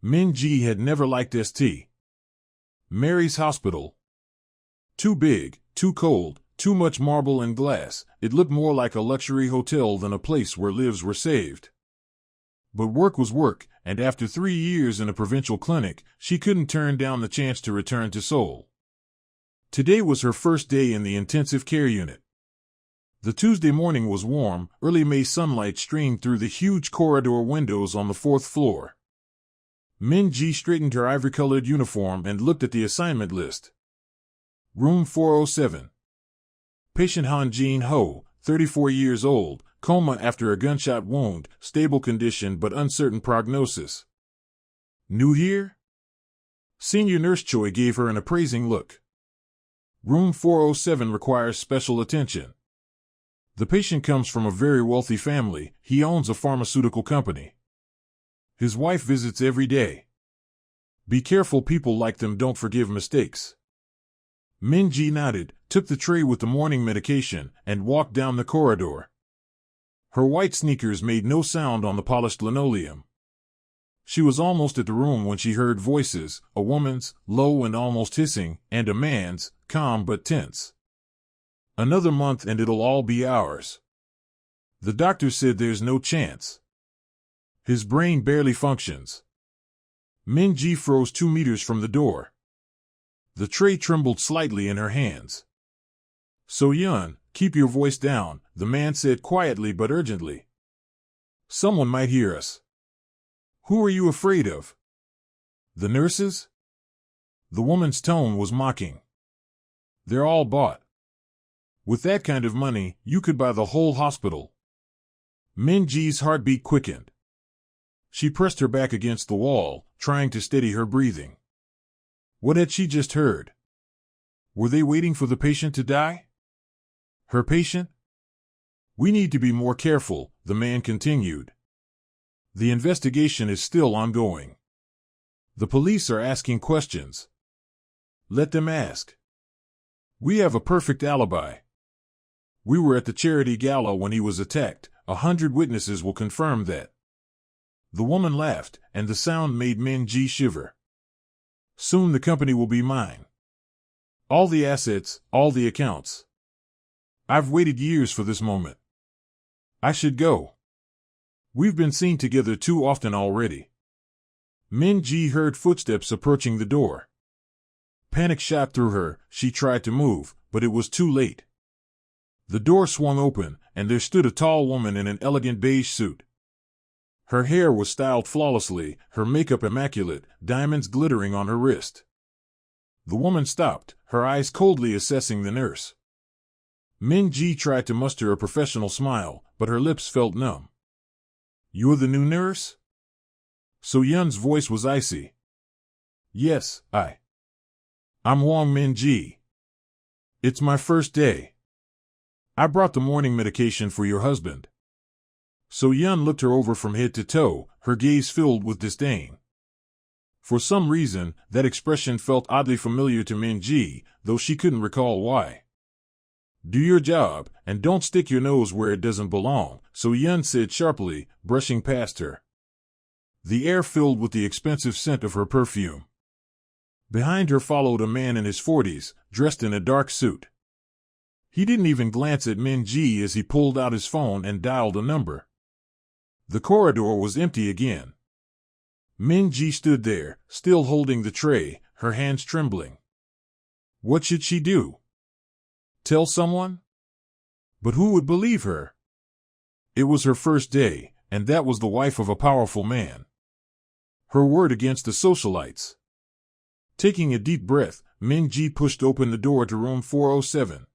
Min-ji had never liked St. Mary's Hospital. Too big, too cold, too much marble and glass. It looked more like a luxury hotel than a place where lives were saved. But work was work, and after 3 years in a provincial clinic, she couldn't turn down the chance to return to Seoul. Today was her first day in the intensive care unit. The Tuesday morning was warm, early May sunlight streamed through the huge corridor windows on the 4th floor. Min-ji straightened her ivory-colored uniform and looked at the assignment list. Room 407. Patient Han Jin-ho, 34 years old, coma after a gunshot wound, stable condition but uncertain prognosis. New here? Senior Nurse Choi gave her an appraising look. Room 407 requires special attention. The patient comes from a very wealthy family. He owns a pharmaceutical company. His wife visits every day. Be careful, people like them don't forgive mistakes. Min-ji nodded, took the tray with the morning medication, and walked down the corridor. Her white sneakers made no sound on the polished linoleum. She was almost at the room when she heard voices, a woman's, low and almost hissing, and a man's, calm but tense. Another month and it'll all be ours. The doctor said there's no chance. His brain barely functions. Min-ji froze 2 meters from the door. The tray trembled slightly in her hands. So-yeon, keep your voice down, the man said quietly but urgently. Someone might hear us. Who are you afraid of? The nurses? The woman's tone was mocking. They're all bought. With that kind of money, you could buy the whole hospital. Min-ji's heartbeat quickened. She pressed her back against the wall, trying to steady her breathing. What had she just heard? Were they waiting for the patient to die? Her patient? We need to be more careful, the man continued. The investigation is still ongoing. The police are asking questions. Let them ask. We have a perfect alibi. We were at the charity gala when he was attacked. 100 witnesses will confirm that. The woman laughed, and the sound made Min-ji shiver. Soon the company will be mine. All the assets, all the accounts. I've waited years for this moment. I should go. We've been seen together too often already. Min-ji heard footsteps approaching the door. Panic shot through her. She tried to move, but it was too late. The door swung open, and there stood a tall woman in an elegant beige suit. Her hair was styled flawlessly, her makeup immaculate, diamonds glittering on her wrist. The woman stopped, her eyes coldly assessing the nurse. Min-ji tried to muster a professional smile, but her lips felt numb. You're the new nurse? So-yeon's voice was icy. Yes, I'm Wang Min-ji. It's my first day. I brought the morning medication for your husband. So-yeon looked her over from head to toe, her gaze filled with disdain. For some reason, that expression felt oddly familiar to Min-ji, though she couldn't recall why. Do your job, and don't stick your nose where it doesn't belong, So-yeon said sharply, brushing past her. The air filled with the expensive scent of her perfume. Behind her followed a man in his 40s, dressed in a dark suit. He didn't even glance at Min-ji as he pulled out his phone and dialed a number. The corridor was empty again. Min-ji stood there, still holding the tray, her hands trembling. What should she do? Tell someone? But who would believe her? It was her first day, and that was the wife of a powerful man. Her word against the socialites. Taking a deep breath, Min-ji pushed open the door to room 407.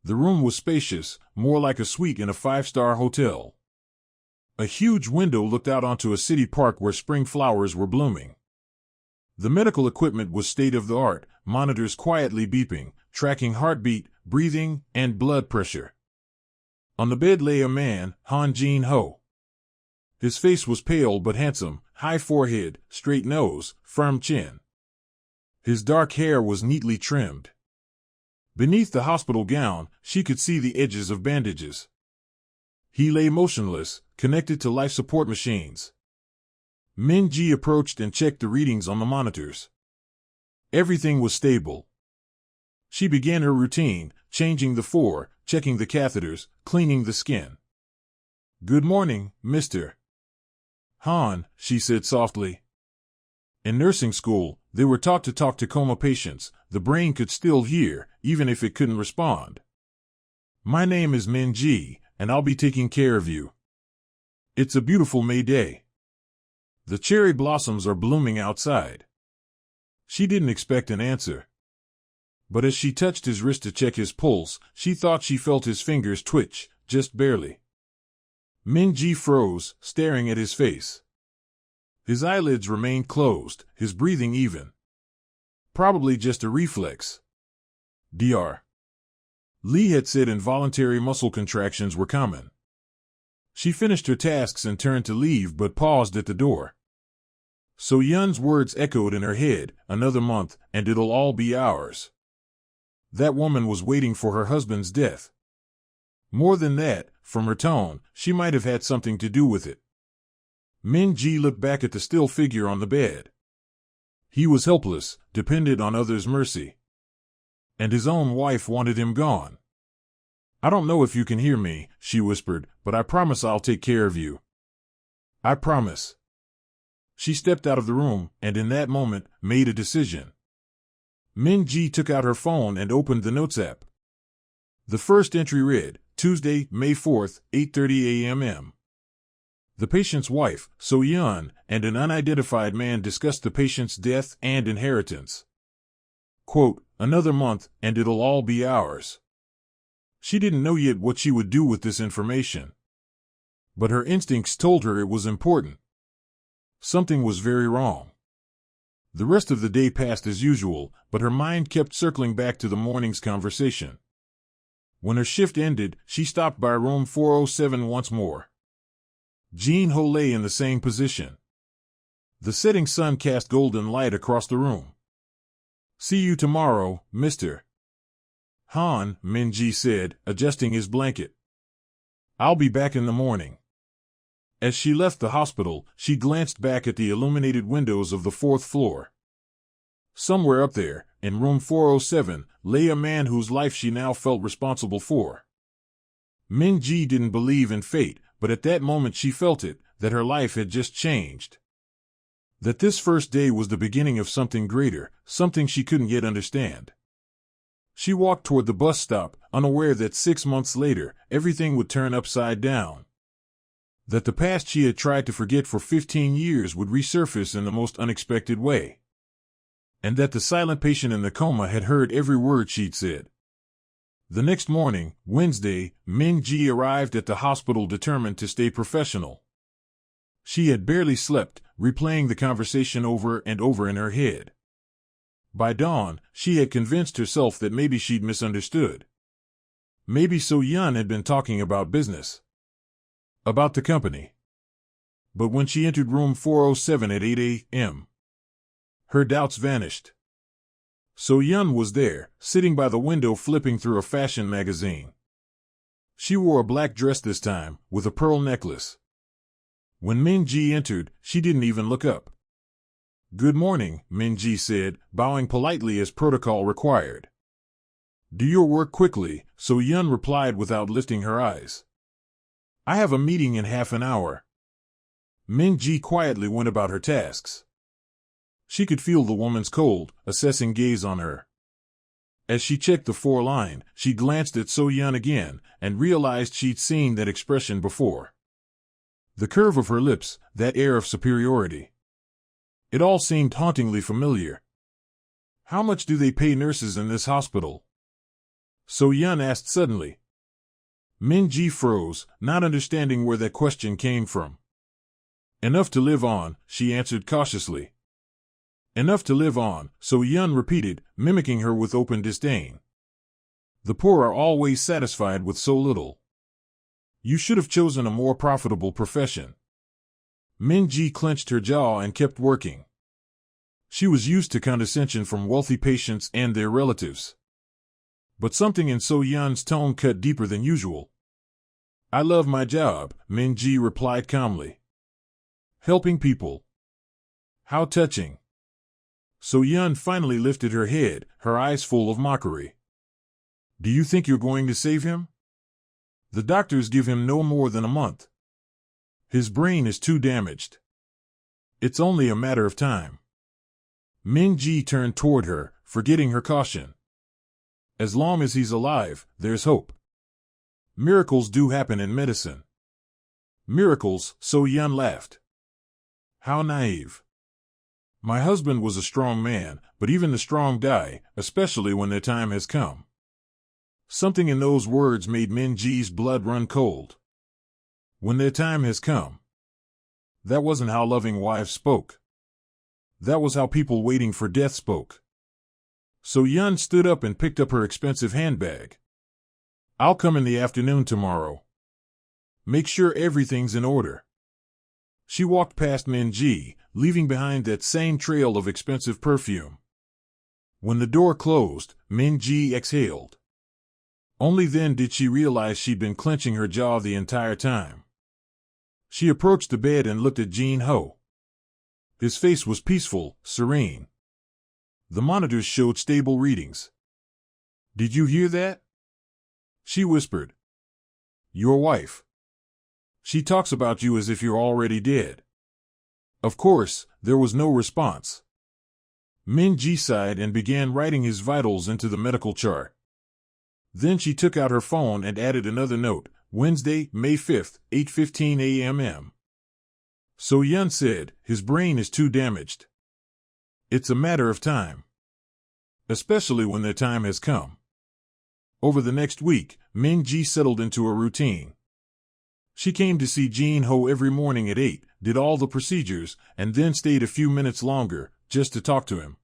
The room was spacious, more like a suite in a 5-star hotel. A huge window looked out onto a city park where spring flowers were blooming. The medical equipment was state-of-the-art, monitors quietly beeping, tracking heartbeat, breathing, and blood pressure. On the bed lay a man, Han Jin-ho. His face was pale but handsome, high forehead, straight nose, firm chin. His dark hair was neatly trimmed. Beneath the hospital gown, she could see the edges of bandages. He lay motionless, connected to life support machines. Min Ji approached and checked the readings on the monitors. Everything was stable. She began her routine, changing the four, checking the catheters, cleaning the skin. "Good morning, Mr. Han," she said softly. In nursing school, they were taught to talk to coma patients. The brain could still hear, even if it couldn't respond. "My name is Min Ji, and I'll be taking care of you. It's a beautiful May day. The cherry blossoms are blooming outside." She didn't expect an answer. But as she touched his wrist to check his pulse, she thought she felt his fingers twitch, just barely. Min Ji froze, staring at his face. His eyelids remained closed, his breathing even. Probably just a reflex. Dr. Lee had said involuntary muscle contractions were common. She finished her tasks and turned to leave but paused at the door. So Yun's words echoed in her head, "Another month, and it'll all be ours." That woman was waiting for her husband's death. More than that, from her tone, she might have had something to do with it. Min Ji looked back at the still figure on the bed. He was helpless, dependent on others' mercy. And his own wife wanted him gone. "I don't know if you can hear me," she whispered, "but I promise I'll take care of you. I promise." She stepped out of the room, and in that moment, made a decision. Min Ji took out her phone and opened the Notes app. The first entry read, Tuesday, May 4th, 8:30 a.m. The patient's wife, So Yun, and an unidentified man discussed the patient's death and inheritance. Quote, "Another month, and it'll all be ours." She didn't know yet what she would do with this information. But her instincts told her it was important. Something was very wrong. The rest of the day passed as usual, but her mind kept circling back to the morning's conversation. When her shift ended, she stopped by room 407 once more. Jean Ho lay in the same position. The setting sun cast golden light across the room. "See you tomorrow, Mr. Han," Min Ji said, adjusting his blanket. "I'll be back in the morning." As she left the hospital, she glanced back at the illuminated windows of the fourth floor. Somewhere up there, in room 407, lay a man whose life she now felt responsible for. Min Ji didn't believe in fate, but at that moment she felt it, that her life had just changed. That this first day was the beginning of something greater, something she couldn't yet understand. She walked toward the bus stop, unaware that 6 months later, everything would turn upside down. That the past she had tried to forget for 15 years would resurface in the most unexpected way. And that the silent patient in the coma had heard every word she'd said. The next morning, Wednesday, Min Ji arrived at the hospital determined to stay professional. She had barely slept, replaying the conversation over and over in her head. By dawn, she had convinced herself that maybe she'd misunderstood. Maybe So Yun had been talking about business. About the company. But when she entered room 407 at 8 a.m., her doubts vanished. So Yun was there, sitting by the window flipping through a fashion magazine. She wore a black dress this time, with a pearl necklace. When Min Ji entered, she didn't even look up. "Good morning," Min Ji said, bowing politely as protocol required. "Do your work quickly," So Yun replied without lifting her eyes. "I have a meeting in half an hour." Min Ji quietly went about her tasks. She could feel the woman's cold, assessing gaze on her. As she checked the 4 line, she glanced at So Yun again, and realized she'd seen that expression before. The curve of her lips, that air of superiority. It all seemed hauntingly familiar. "How much do they pay nurses in this hospital?" So Yun asked suddenly. Min Ji froze, not understanding where that question came from. "Enough to live on," she answered cautiously. "Enough to live on," So Yun repeated, mimicking her with open disdain. "The poor are always satisfied with so little. You should have chosen a more profitable profession." Min Ji clenched her jaw and kept working. She was used to condescension from wealthy patients and their relatives. But something in So Yun's tone cut deeper than usual. "I love my job," Min Ji replied calmly. "Helping people. How touching. So Yun finally lifted her head, her eyes full of mockery. Do you think you're going to save him? The doctors give him no more than a month. His brain is too damaged. It's only a matter of time. Min-ji turned toward her, forgetting her caution. As long as he's alive, there's hope. Miracles do happen in medicine. Miracles, So Yun laughed. How naive. My husband was a strong man, but even the strong die, especially when their time has come. Something in those words made Min-ji's blood run cold. When their time has come. That wasn't how loving wives spoke. That was how people waiting for death spoke. So Yun stood up and picked up her expensive handbag. I'll come in the afternoon tomorrow. Make sure everything's in order. She walked past Min-ji, leaving behind that same trail of expensive perfume. When the door closed, Min-ji exhaled. Only then did she realize she'd been clenching her jaw the entire time. She approached the bed and looked at Jin-ho. His face was peaceful, serene. The monitors showed stable readings. Did you hear that? She whispered. Your wife. She talks about you as if you're already dead. Of course, there was no response. Min-ji sighed and began writing his vitals into the medical chart. Then she took out her phone and added another note, Wednesday, May 5th, 8:15 a.m. So Yun said, his brain is too damaged. It's a matter of time. Especially when their time has come. Over the next week, Min-ji settled into a routine. She came to see Jin-ho every morning at 8, did all the procedures, and then stayed a few minutes longer, just to talk to him.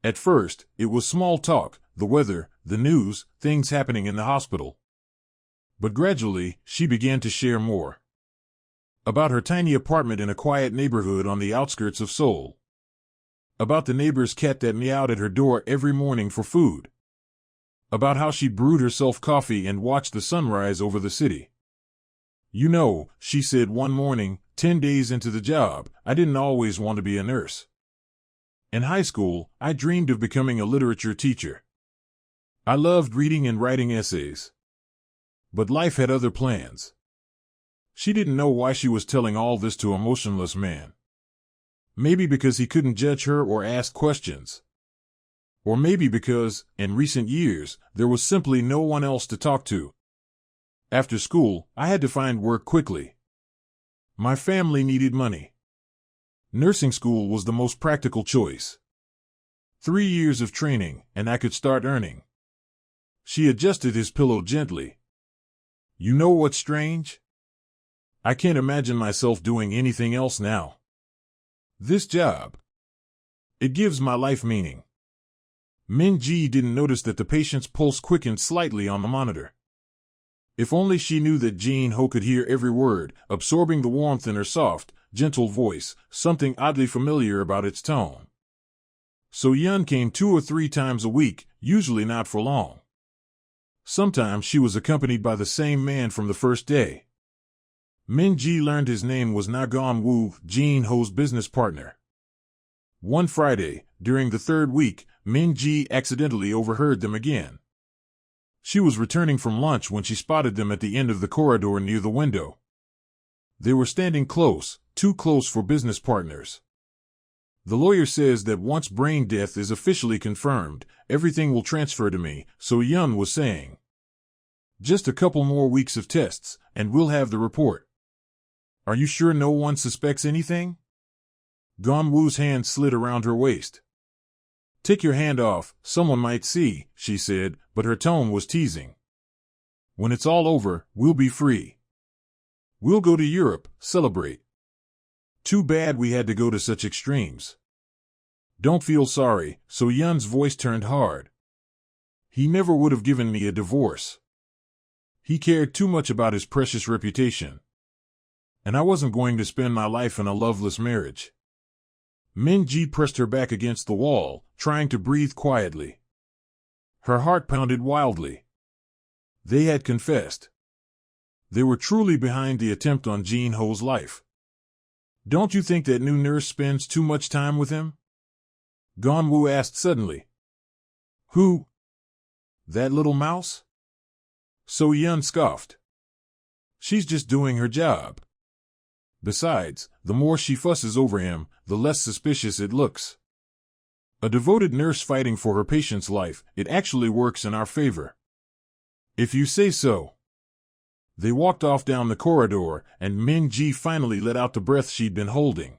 At first, it was small talk, the weather, the news, things happening in the hospital. But gradually, she began to share more. About her tiny apartment in a quiet neighborhood on the outskirts of Seoul. About the neighbor's cat that meowed at her door every morning for food. About how she brewed herself coffee and watched the sunrise over the city. You know, she said one morning, 10 days into the job, I didn't always want to be a nurse. In high school, I dreamed of becoming a literature teacher. I loved reading and writing essays. But life had other plans. She didn't know why she was telling all this to a motionless man. Maybe because he couldn't judge her or ask questions. Or maybe because, in recent years, there was simply no one else to talk to. After school, I had to find work quickly. My family needed money. Nursing school was the most practical choice. 3 years of training, and I could start earning. She adjusted his pillow gently. You know what's strange? I can't imagine myself doing anything else now. This job. It gives my life meaning. Min-ji didn't notice that the patient's pulse quickened slightly on the monitor. If only she knew that Jin-ho could hear every word, absorbing the warmth in her soft, gentle voice, something oddly familiar about its tone. So Yun came 2 or 3 times a week, usually not for long. Sometimes she was accompanied by the same man from the first day. Min-ji learned his name was Na-gon-woo, Jin-ho's business partner. One Friday, during the 3rd week, Min-ji accidentally overheard them again. She was returning from lunch when she spotted them at the end of the corridor near the window. They were standing close, too close for business partners. The lawyer says that once brain death is officially confirmed, everything will transfer to me, so Yun was saying. Just a couple more weeks of tests, and we'll have the report. Are you sure no one suspects anything? Gon-woo's hand slid around her waist. Take your hand off, someone might see, she said, but her tone was teasing. When it's all over, we'll be free. We'll go to Europe, celebrate. Too bad we had to go to such extremes. Don't feel sorry, So Yun's voice turned hard. He never would have given me a divorce. He cared too much about his precious reputation. And I wasn't going to spend my life in a loveless marriage. Min-ji pressed her back against the wall, trying to breathe quietly. Her heart pounded wildly. They had confessed. They were truly behind the attempt on Jin-ho's life. Don't you think that new nurse spends too much time with him? Gonwu asked suddenly. Who? That little mouse? So Yun scoffed. She's just doing her job. Besides, the more she fusses over him, the less suspicious it looks. A devoted nurse fighting for her patient's life, it actually works in our favor. If you say so. They walked off down the corridor, and Min-ji finally let out the breath she'd been holding.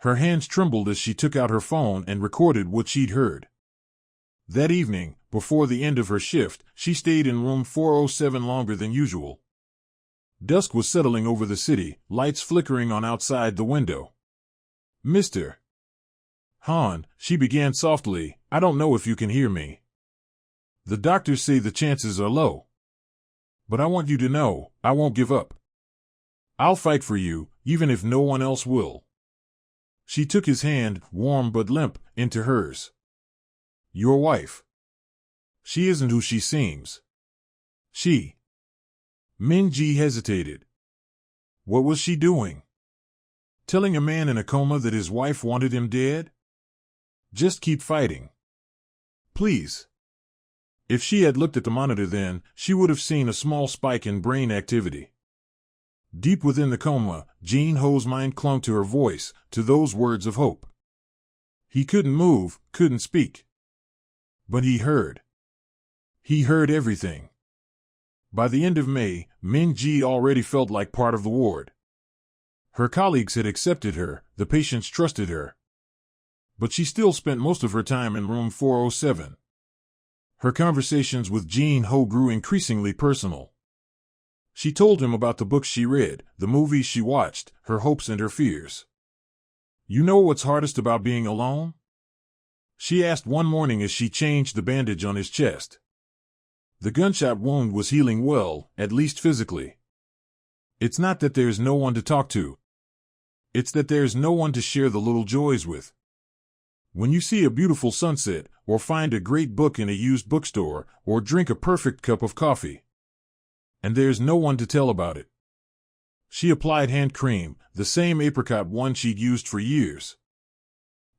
Her hands trembled as she took out her phone and recorded what she'd heard. That evening, before the end of her shift, she stayed in room 407 longer than usual. Dusk was settling over the city, lights flickering on outside the window. Mr. Han, she began softly, I don't know if you can hear me. The doctors say the chances are low. But I want you to know, I won't give up. I'll fight for you, even if no one else will. She took his hand, warm but limp, into hers. Your wife. She isn't who she seems. She. Min-ji hesitated. What was she doing? Telling a man in a coma that his wife wanted him dead? Just keep fighting. Please. If she had looked at the monitor then, she would have seen a small spike in brain activity. Deep within the coma, Jin Ho's mind clung to her voice, to those words of hope. He couldn't move, couldn't speak. But he heard. He heard everything. By the end of May, Min-ji already felt like part of the ward. Her colleagues had accepted her, the patients trusted her. But she still spent most of her time in room 407. Her conversations with Jin Ho grew increasingly personal. She told him about the books she read, the movies she watched, her hopes and her fears. You know what's hardest about being alone? She asked one morning as she changed the bandage on his chest. The gunshot wound was healing well, at least physically. It's not that there's no one to talk to. It's that there's no one to share the little joys with. When you see a beautiful sunset, or find a great book in a used bookstore, or drink a perfect cup of coffee. And there's no one to tell about it. She applied hand cream, the same apricot one she'd used for years.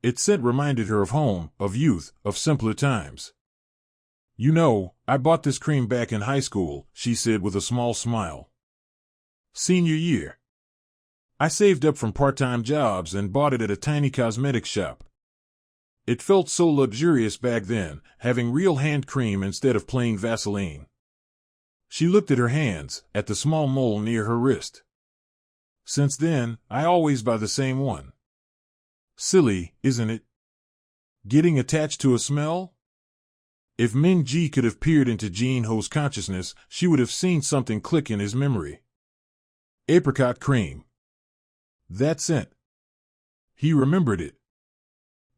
Its scent reminded her of home, of youth, of simpler times. You know, I bought this cream back in high school, she said with a small smile. Senior year. I saved up from part-time jobs and bought it at a tiny cosmetics shop. It felt so luxurious back then, having real hand cream instead of plain Vaseline. She looked at her hands, at the small mole near her wrist. Since then, I always buy the same one. Silly, isn't it? Getting attached to a smell? If Min-ji could have peered into Jin Ho's consciousness, she would have seen something click in his memory. Apricot cream. That scent. He remembered it.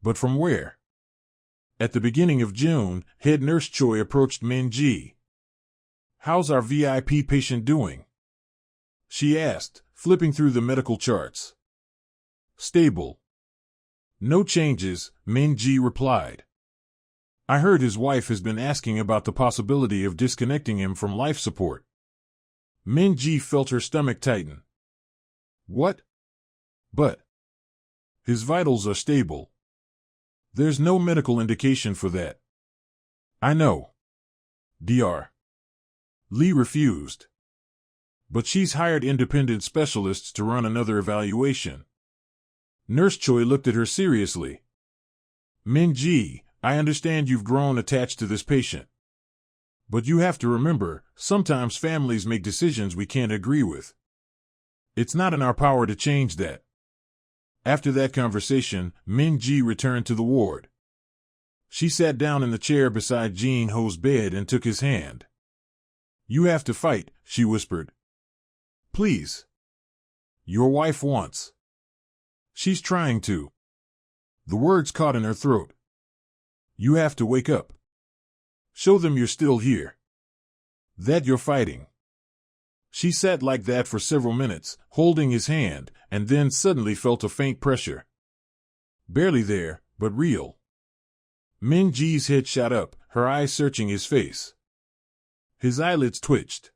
But from where? At the beginning of June, head nurse Choi approached Min-ji. How's our VIP patient doing? She asked, flipping through the medical charts. Stable. No changes, Min-ji replied. I heard his wife has been asking about the possibility of disconnecting him from life support. Min-ji felt her stomach tighten. What? But his vitals are stable. There's no medical indication for that. I know. Dr. Lee refused. But she's hired independent specialists to run another evaluation. Nurse Choi looked at her seriously. Min-ji, I understand you've grown attached to this patient. But you have to remember, sometimes families make decisions we can't agree with. It's not in our power to change that. After that conversation, Min-ji returned to the ward. She sat down in the chair beside Jin Ho's bed and took his hand. You have to fight, she whispered. Please. Your wife wants. She's trying to. The words caught in her throat. You have to wake up. Show them you're still here. That you're fighting. She sat like that for several minutes, holding his hand, and then suddenly felt a faint pressure. Barely there, but real. Min-ji's head shot up, her eyes searching his face. His eyelids twitched.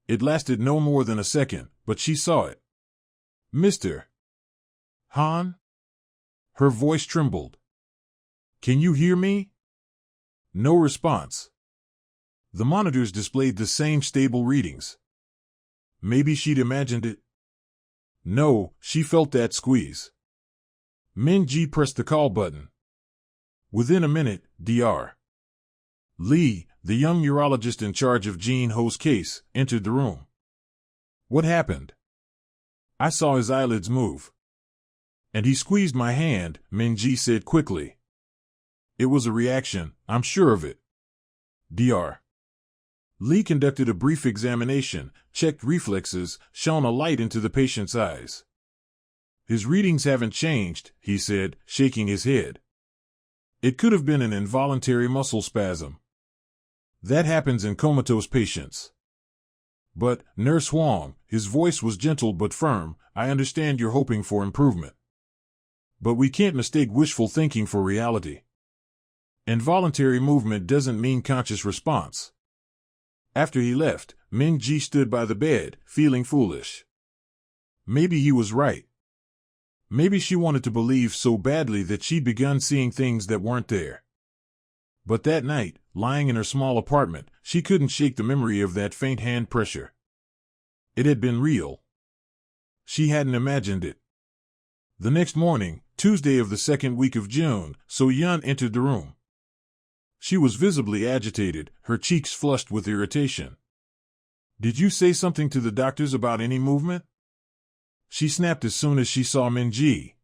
It lasted no more than a second, but she saw it. Mr. Han? Her voice trembled. Can you hear me? No response. The monitors displayed the same stable readings. Maybe she'd imagined it. No, she felt that squeeze. Min-ji pressed the call button. Within a minute, Dr. Lee, the young urologist in charge of Jin Ho's case, entered the room. What happened? I saw his eyelids move. And he squeezed my hand, Min-ji said quickly. It was a reaction, I'm sure of it. Dr. Lee conducted a brief examination, checked reflexes, shone a light into the patient's eyes. His readings haven't changed, he said, shaking his head. It could have been an involuntary muscle spasm. That happens in comatose patients. But, Nurse Huang, his voice was gentle but firm, I understand you're hoping for improvement. But we can't mistake wishful thinking for reality. Involuntary movement doesn't mean conscious response. After he left, Min-ji stood by the bed, feeling foolish. Maybe he was right. Maybe she wanted to believe so badly that she'd begun seeing things that weren't there. But that night, lying in her small apartment, she couldn't shake the memory of that faint hand pressure. It had been real. She hadn't imagined it. The next morning, Tuesday of the second week of June, So-yeon entered the room. She was visibly agitated, her cheeks flushed with irritation. Did you say something to the doctors about any movement? She snapped as soon as she saw Min-ji.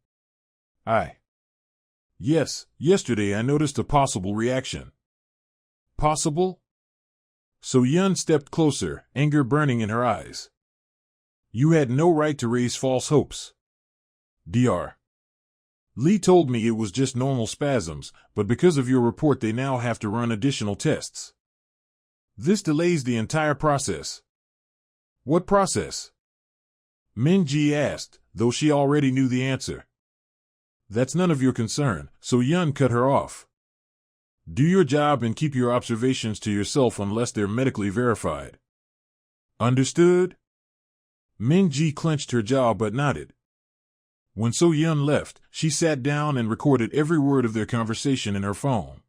Yes, yesterday I noticed a possible reaction. Possible? So-yeon stepped closer, anger burning in her eyes. You had no right to raise false hopes. Dr. Lee told me it was just normal spasms, but because of your report they now have to run additional tests. This delays the entire process. What process? Min-ji asked, though she already knew the answer. That's none of your concern, So-yeon cut her off. Do your job and keep your observations to yourself unless they're medically verified. Understood? Min-ji clenched her jaw but nodded. When So-yeon left, she sat down and recorded every word of their conversation in her phone.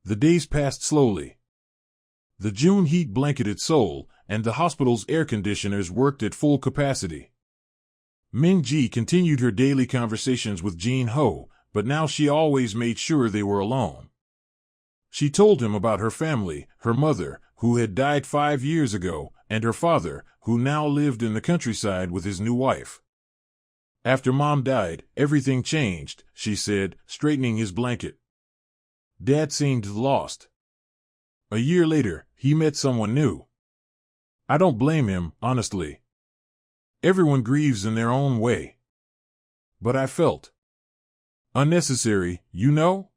The days passed slowly. The June heat blanketed Seoul, and the hospital's air conditioners worked at full capacity. Min-ji continued her daily conversations with Jin Ho, but now she always made sure they were alone. She told him about her family, her mother, who had died 5 years ago, and her father, who now lived in the countryside with his new wife. After Mom died, everything changed, she said, straightening his blanket. Dad seemed lost. A year later, he met someone new. I don't blame him, honestly. Everyone grieves in their own way. But I felt unnecessary, you know?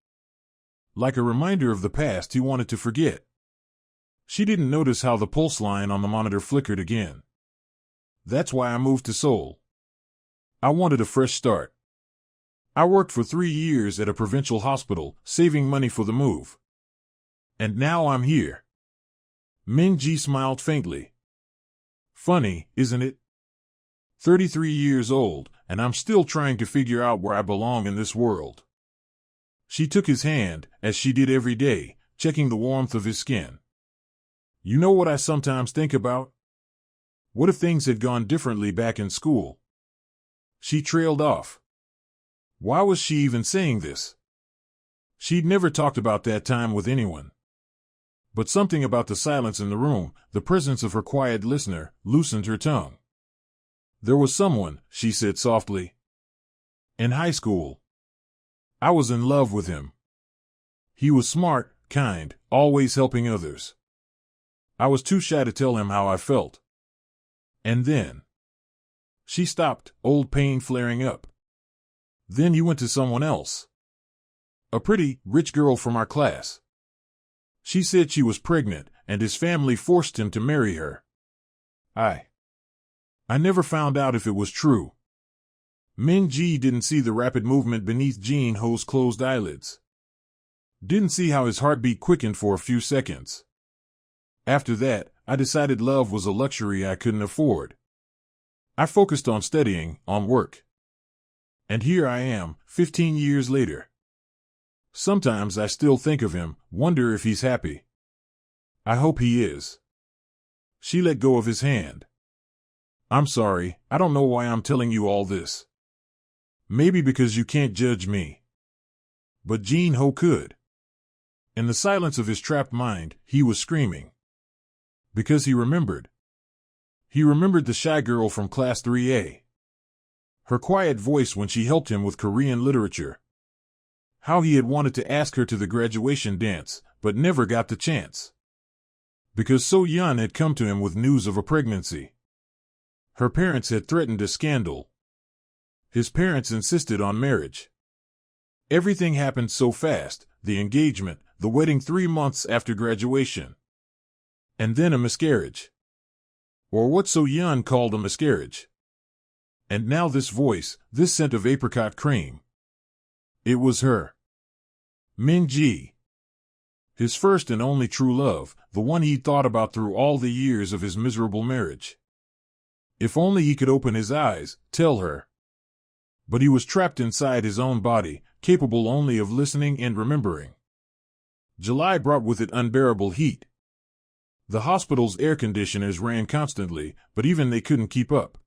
Like a reminder of the past he wanted to forget. She didn't notice how the pulse line on the monitor flickered again. That's why I moved to Seoul. I wanted a fresh start. I worked for 3 years at a provincial hospital, saving money for the move. And now I'm here. Min-ji smiled faintly. Funny, isn't it? 33 years old, and I'm still trying to figure out where I belong in this world. She took his hand, as she did every day, checking the warmth of his skin. You know what I sometimes think about? What if things had gone differently back in school? She trailed off. Why was she even saying this? She'd never talked about that time with anyone. But something about the silence in the room, the presence of her quiet listener, loosened her tongue. There was someone, she said softly. In high school. I was in love with him. He was smart, kind, always helping others. I was too shy to tell him how I felt. And then. She stopped, old pain flaring up. Then you went to someone else. A pretty, rich girl from our class. She said she was pregnant, and his family forced him to marry her. I never found out if it was true. Min-ji didn't see the rapid movement beneath Jin Ho's closed eyelids. Didn't see how his heartbeat quickened for a few seconds. After that, I decided love was a luxury I couldn't afford. I focused on studying, on work. And here I am, 15 years later. Sometimes I still think of him, wonder if he's happy. I hope he is. She let go of his hand. I'm sorry, I don't know why I'm telling you all this. Maybe because you can't judge me. But Jean Ho could. In the silence of his trapped mind, he was screaming. Because he remembered. He remembered the shy girl from Class 3A. Her quiet voice when she helped him with Korean literature. How he had wanted to ask her to the graduation dance, but never got the chance. Because So Yeon had come to him with news of a pregnancy. Her parents had threatened a scandal. His parents insisted on marriage. Everything happened so fast, the engagement, the wedding 3 months after graduation. And then a miscarriage. Or what So Yeon called a miscarriage. And now this voice, this scent of apricot cream. It was her. Min Ji. His first and only true love, the one he'd thought about through all the years of his miserable marriage. If only he could open his eyes, tell her. But he was trapped inside his own body, capable only of listening and remembering. July brought with it unbearable heat. The hospital's air conditioners ran constantly, but even they couldn't keep up.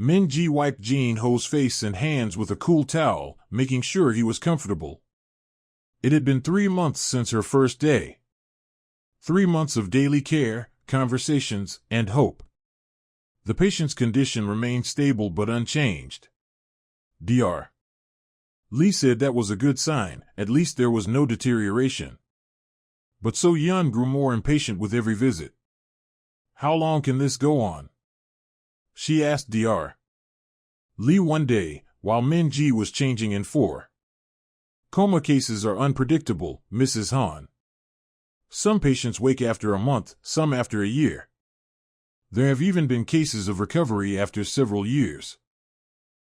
Min Ji wiped Jean Ho's face and hands with a cool towel, making sure he was comfortable. It had been 3 months since her first day. 3 months of daily care, conversations, and hope. The patient's condition remained stable but unchanged. Dr. Lee said that was a good sign, at least there was no deterioration. But So Yeon grew more impatient with every visit. How long can this go on? She asked Dr. Lee one day, while Min Ji was changing in 4. Coma cases are unpredictable, Mrs. Han. Some patients wake after a month, some after a year. There have even been cases of recovery after several years.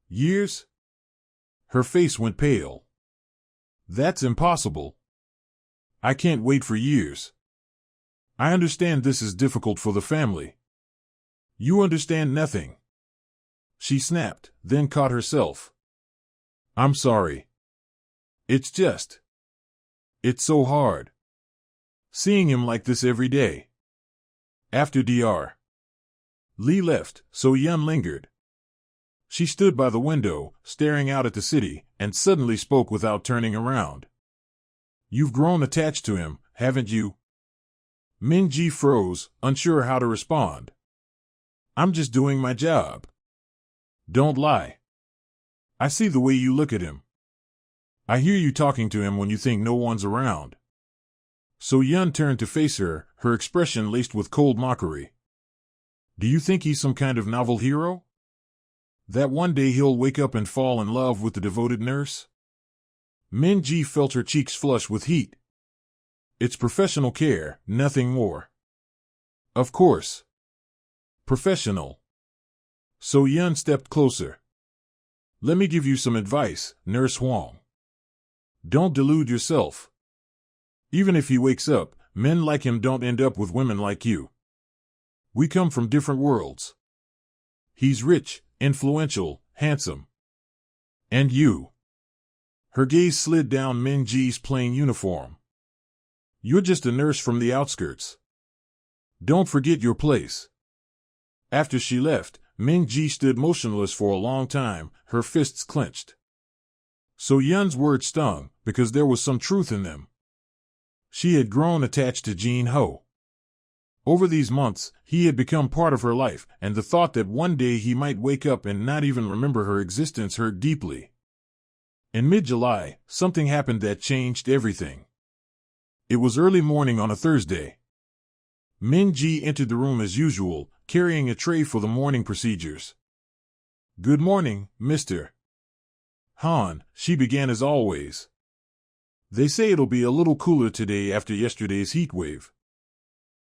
Years? Her face went pale. That's impossible. I can't wait for years. I understand this is difficult for the family. You understand nothing. She snapped, then caught herself. I'm sorry. It's so hard. Seeing him like this every day. After Dr. Lee left, So Yeon lingered. She stood by the window, staring out at the city, and suddenly spoke without turning around. You've grown attached to him, haven't you? Min Ji froze, unsure how to respond. I'm just doing my job. Don't lie. I see the way you look at him. I hear you talking to him when you think no one's around. So Yeon turned to face her, her expression laced with cold mockery. Do you think he's some kind of novel hero? That one day he'll wake up and fall in love with the devoted nurse? Min Ji felt her cheeks flush with heat. It's professional care, nothing more. Of course. Professional. So Yeon stepped closer. Let me give you some advice, Nurse Huang. Don't delude yourself. Even if he wakes up, men like him don't end up with women like you. We come from different worlds. He's rich, influential, handsome. And you. Her gaze slid down Min Ji's plain uniform. You're just a nurse from the outskirts. Don't forget your place. After she left, Min Ji stood motionless for a long time, her fists clenched. So Yeon's words stung, because there was some truth in them. She had grown attached to Jean Ho. Over these months, he had become part of her life, and the thought that one day he might wake up and not even remember her existence hurt deeply. In mid-July, something happened that changed everything. It was early morning on a Thursday. Min Ji entered the room as usual, carrying a tray for the morning procedures. Good morning, Mr. Han, she began as always. They say it'll be a little cooler today after yesterday's heat wave.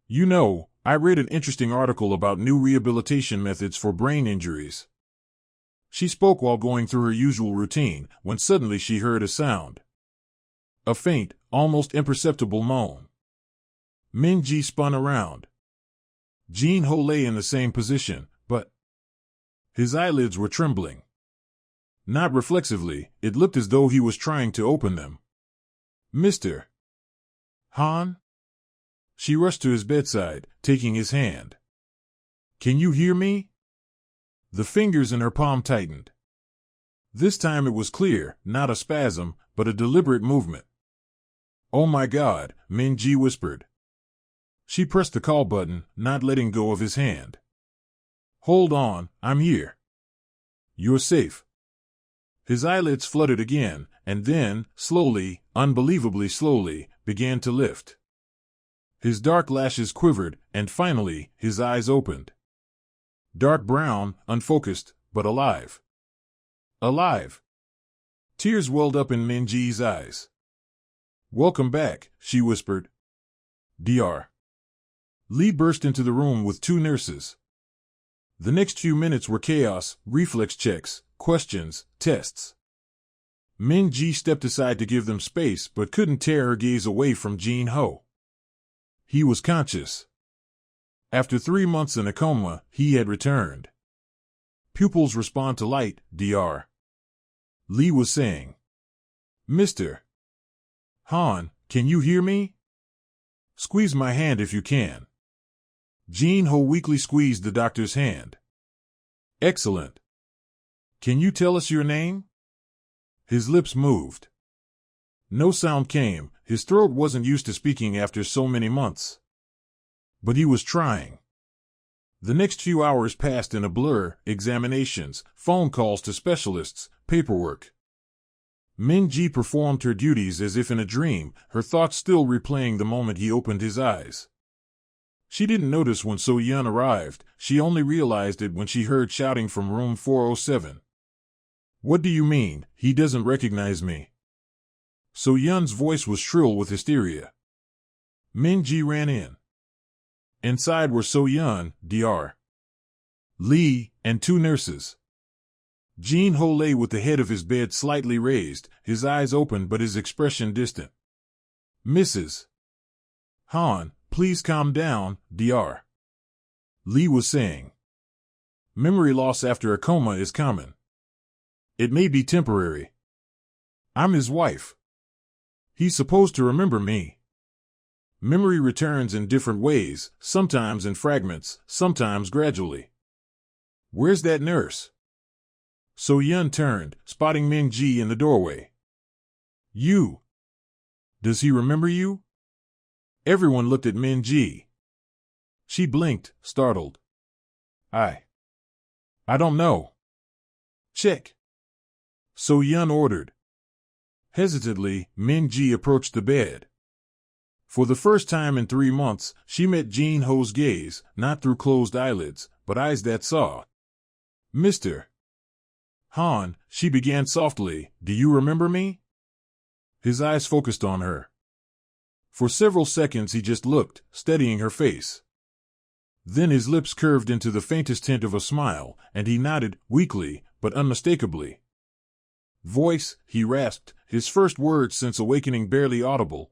You know, I read an interesting article about new rehabilitation methods for brain injuries. She spoke while going through her usual routine, when suddenly she heard a sound. A faint, almost imperceptible moan. Min Ji spun around. Jean Ho lay in the same position, but his eyelids were trembling. Not reflexively, it looked as though he was trying to open them. Mr. Han? She rushed to his bedside, taking his hand. Can you hear me? The fingers in her palm tightened. This time it was clear, not a spasm, but a deliberate movement. Oh my God, Min-ji whispered. She pressed the call button, not letting go of his hand. Hold on, I'm here. You're safe. His eyelids fluttered again, and then, slowly, unbelievably slowly, began to lift. His dark lashes quivered, and finally, his eyes opened. Dark brown, unfocused, but alive. Alive. Tears welled up in Min-ji's eyes. Welcome back, she whispered. Dr. Lee burst into the room with 2 nurses. The next few minutes were chaos, reflex checks, questions, tests. Min-ji stepped aside to give them space but couldn't tear her gaze away from Jin-ho. He was conscious. After 3 months in a coma, he had returned. Pupils respond to light, Dr. Lee was saying. Mr. Han, can you hear me? Squeeze my hand if you can. Jin-ho weakly squeezed the doctor's hand. Excellent. Can you tell us your name? His lips moved. No sound came, his throat wasn't used to speaking after so many months. But he was trying. The next few hours passed in a blur, examinations, phone calls to specialists, paperwork. Min-ji performed her duties as if in a dream, her thoughts still replaying the moment he opened his eyes. She didn't notice when So-yeon arrived, she only realized it when she heard shouting from room 407. What do you mean, he doesn't recognize me? So-yeon's voice was shrill with hysteria. Min-ji ran in. Inside were So-yeon, Dr. Lee, and 2 nurses. Jin-ho lay with the head of his bed slightly raised, his eyes open but his expression distant. Mrs. Han, please calm down, Dr. Lee was saying. Memory loss after a coma is common. It may be temporary. I'm his wife. He's supposed to remember me. Memory returns in different ways, sometimes in fragments, sometimes gradually. Where's that nurse? So-yeon turned, spotting Min-ji in the doorway. You. Does he remember you? Everyone looked at Min-ji. She blinked, startled. I don't know. Check. So-yeon ordered. Hesitantly, Min-ji approached the bed. For the first time in 3 months, she met Jin-ho's gaze, not through closed eyelids, but eyes that saw. Mr. Han, she began softly, do you remember me? His eyes focused on her. For several seconds he just looked, studying her face. Then his lips curved into the faintest hint of a smile, and he nodded, weakly, but unmistakably. Voice, he rasped, his first words since awakening barely audible.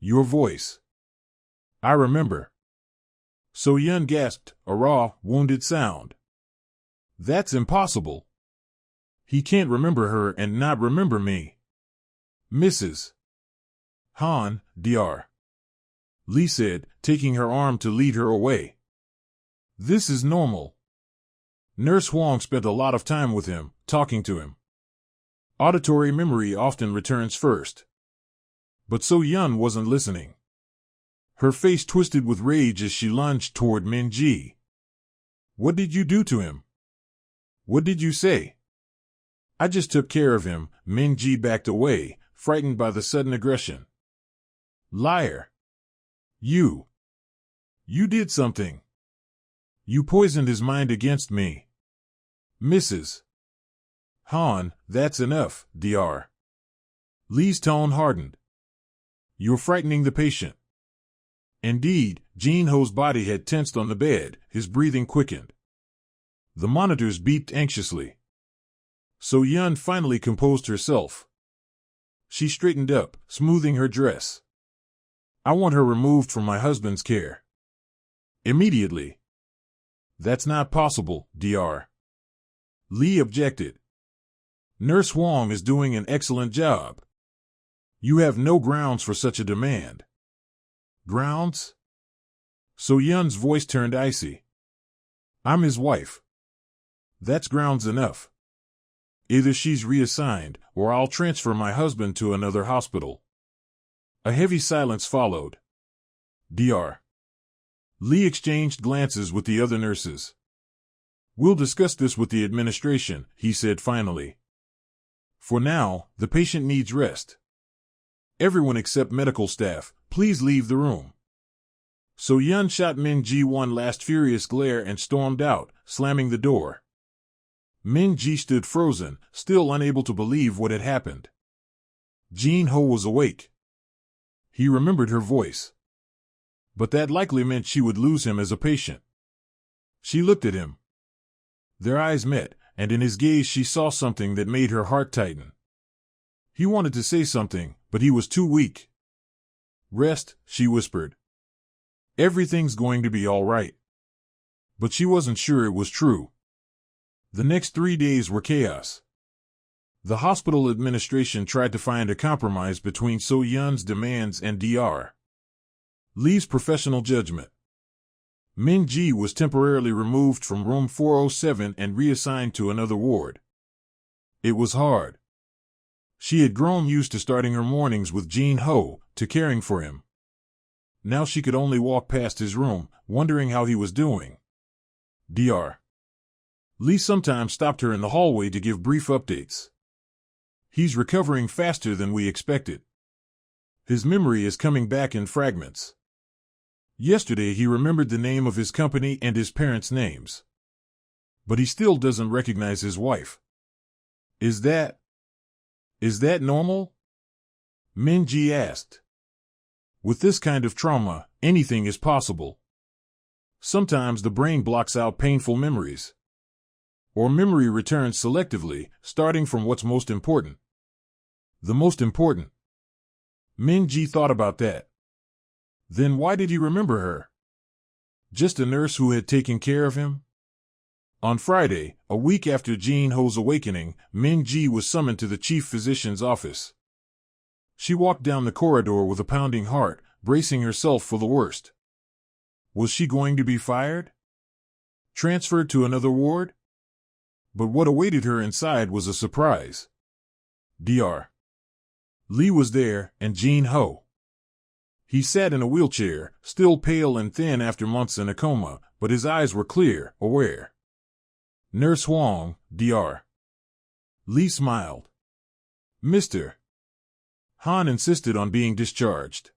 Your voice. I remember. So-yeon gasped, a raw, wounded sound. That's impossible. He can't remember her and not remember me. Mrs. Han, Dr. Lee said, taking her arm to lead her away. This is normal. Nurse Huang spent a lot of time with him, talking to him. Auditory memory often returns first. But So-yeon wasn't listening. Her face twisted with rage as she lunged toward Min-ji. What did you do to him? What did you say? I just took care of him. Min-ji backed away, frightened by the sudden aggression. Liar. You did something. You poisoned his mind against me. Mrs. Han, that's enough, Dr. Lee's tone hardened. You're frightening the patient. Indeed, Jin-ho's body had tensed on the bed, his breathing quickened. The monitors beeped anxiously. So-yeon finally composed herself. She straightened up, smoothing her dress. I want her removed from my husband's care. Immediately. That's not possible, Dr. Lee objected. Nurse Huang is doing an excellent job. You have no grounds for such a demand. Grounds? So Yun's voice turned icy. I'm his wife. That's grounds enough. Either she's reassigned, or I'll transfer my husband to another hospital. A heavy silence followed. Dr. Lee exchanged glances with the other nurses. We'll discuss this with the administration, he said finally. For now, the patient needs rest. Everyone except medical staff, please leave the room. So Yun shot Min Ji one last furious glare and stormed out, slamming the door. Min Ji stood frozen, still unable to believe what had happened. Jin Ho was awake. He remembered her voice. But that likely meant she would lose him as a patient. She looked at him. Their eyes met, and in his gaze she saw something that made her heart tighten. He wanted to say something, but he was too weak. Rest, she whispered. Everything's going to be all right. But she wasn't sure it was true. The next 3 days were chaos. The hospital administration tried to find a compromise between So Yun's demands and Dr. Lee's professional judgment. Min Ji was temporarily removed from room 407 and reassigned to another ward. It was hard. She had grown used to starting her mornings with Jin Ho, to caring for him. Now she could only walk past his room, wondering how he was doing. Dr. Lee sometimes stopped her in the hallway to give brief updates. He's recovering faster than we expected. His memory is coming back in fragments. Yesterday he remembered the name of his company and his parents' names. But he still doesn't recognize his wife. Is that normal? Min Ji asked. With this kind of trauma, anything is possible. Sometimes the brain blocks out painful memories. Or memory returns selectively, starting from what's most important. The most important. Min Ji thought about that. Then why did he remember her? Just a nurse who had taken care of him? On Friday, a week after Jin Ho's awakening, Min Ji was summoned to the chief physician's office. She walked down the corridor with a pounding heart, bracing herself for the worst. Was she going to be fired? Transferred to another ward? But what awaited her inside was a surprise. Dr. Lee was there, and Jin Ho. He sat in a wheelchair, still pale and thin after months in a coma, but his eyes were clear, aware. Nurse Huang, Dr. Lee smiled. Mr. Han insisted on being discharged.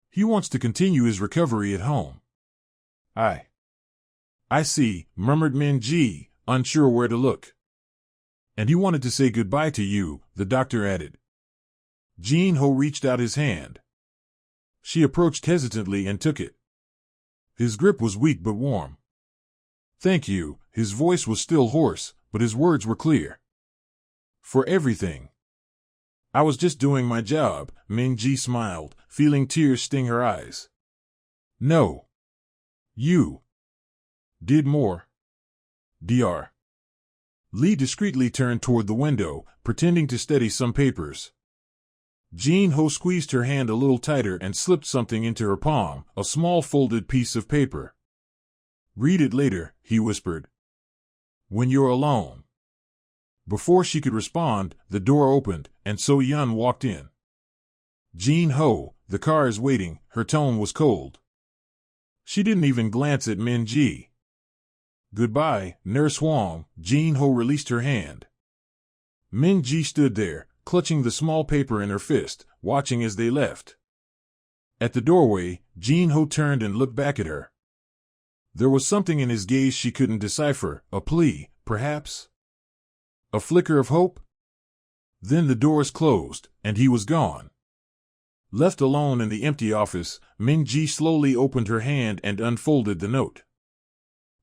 He wants to continue his recovery at home. I see, murmured Min Ji, unsure where to look. And he wanted to say goodbye to you, the doctor added. Jin Ho reached out his hand. She approached hesitantly and took it. His grip was weak but warm. Thank you, his voice was still hoarse, but his words were clear. For everything. I was just doing my job, Min Ji smiled, feeling tears sting her eyes. No. You did more. Dr. Lee discreetly turned toward the window, pretending to steady some papers. Jin Ho squeezed her hand a little tighter and slipped something into her palm, a small folded piece of paper. Read it later, he whispered. When you're alone. Before she could respond, the door opened, and So Yun walked in. Jin Ho, the car is waiting, her tone was cold. She didn't even glance at Min Ji. Goodbye, Nurse Huang, Jin Ho released her hand. Min Ji stood there, clutching the small paper in her fist, watching as they left. At the doorway, Jin Ho turned and looked back at her. There was something in his gaze she couldn't decipher, a plea, perhaps? A flicker of hope? Then the doors closed, and he was gone. Left alone in the empty office, Min Ji slowly opened her hand and unfolded the note.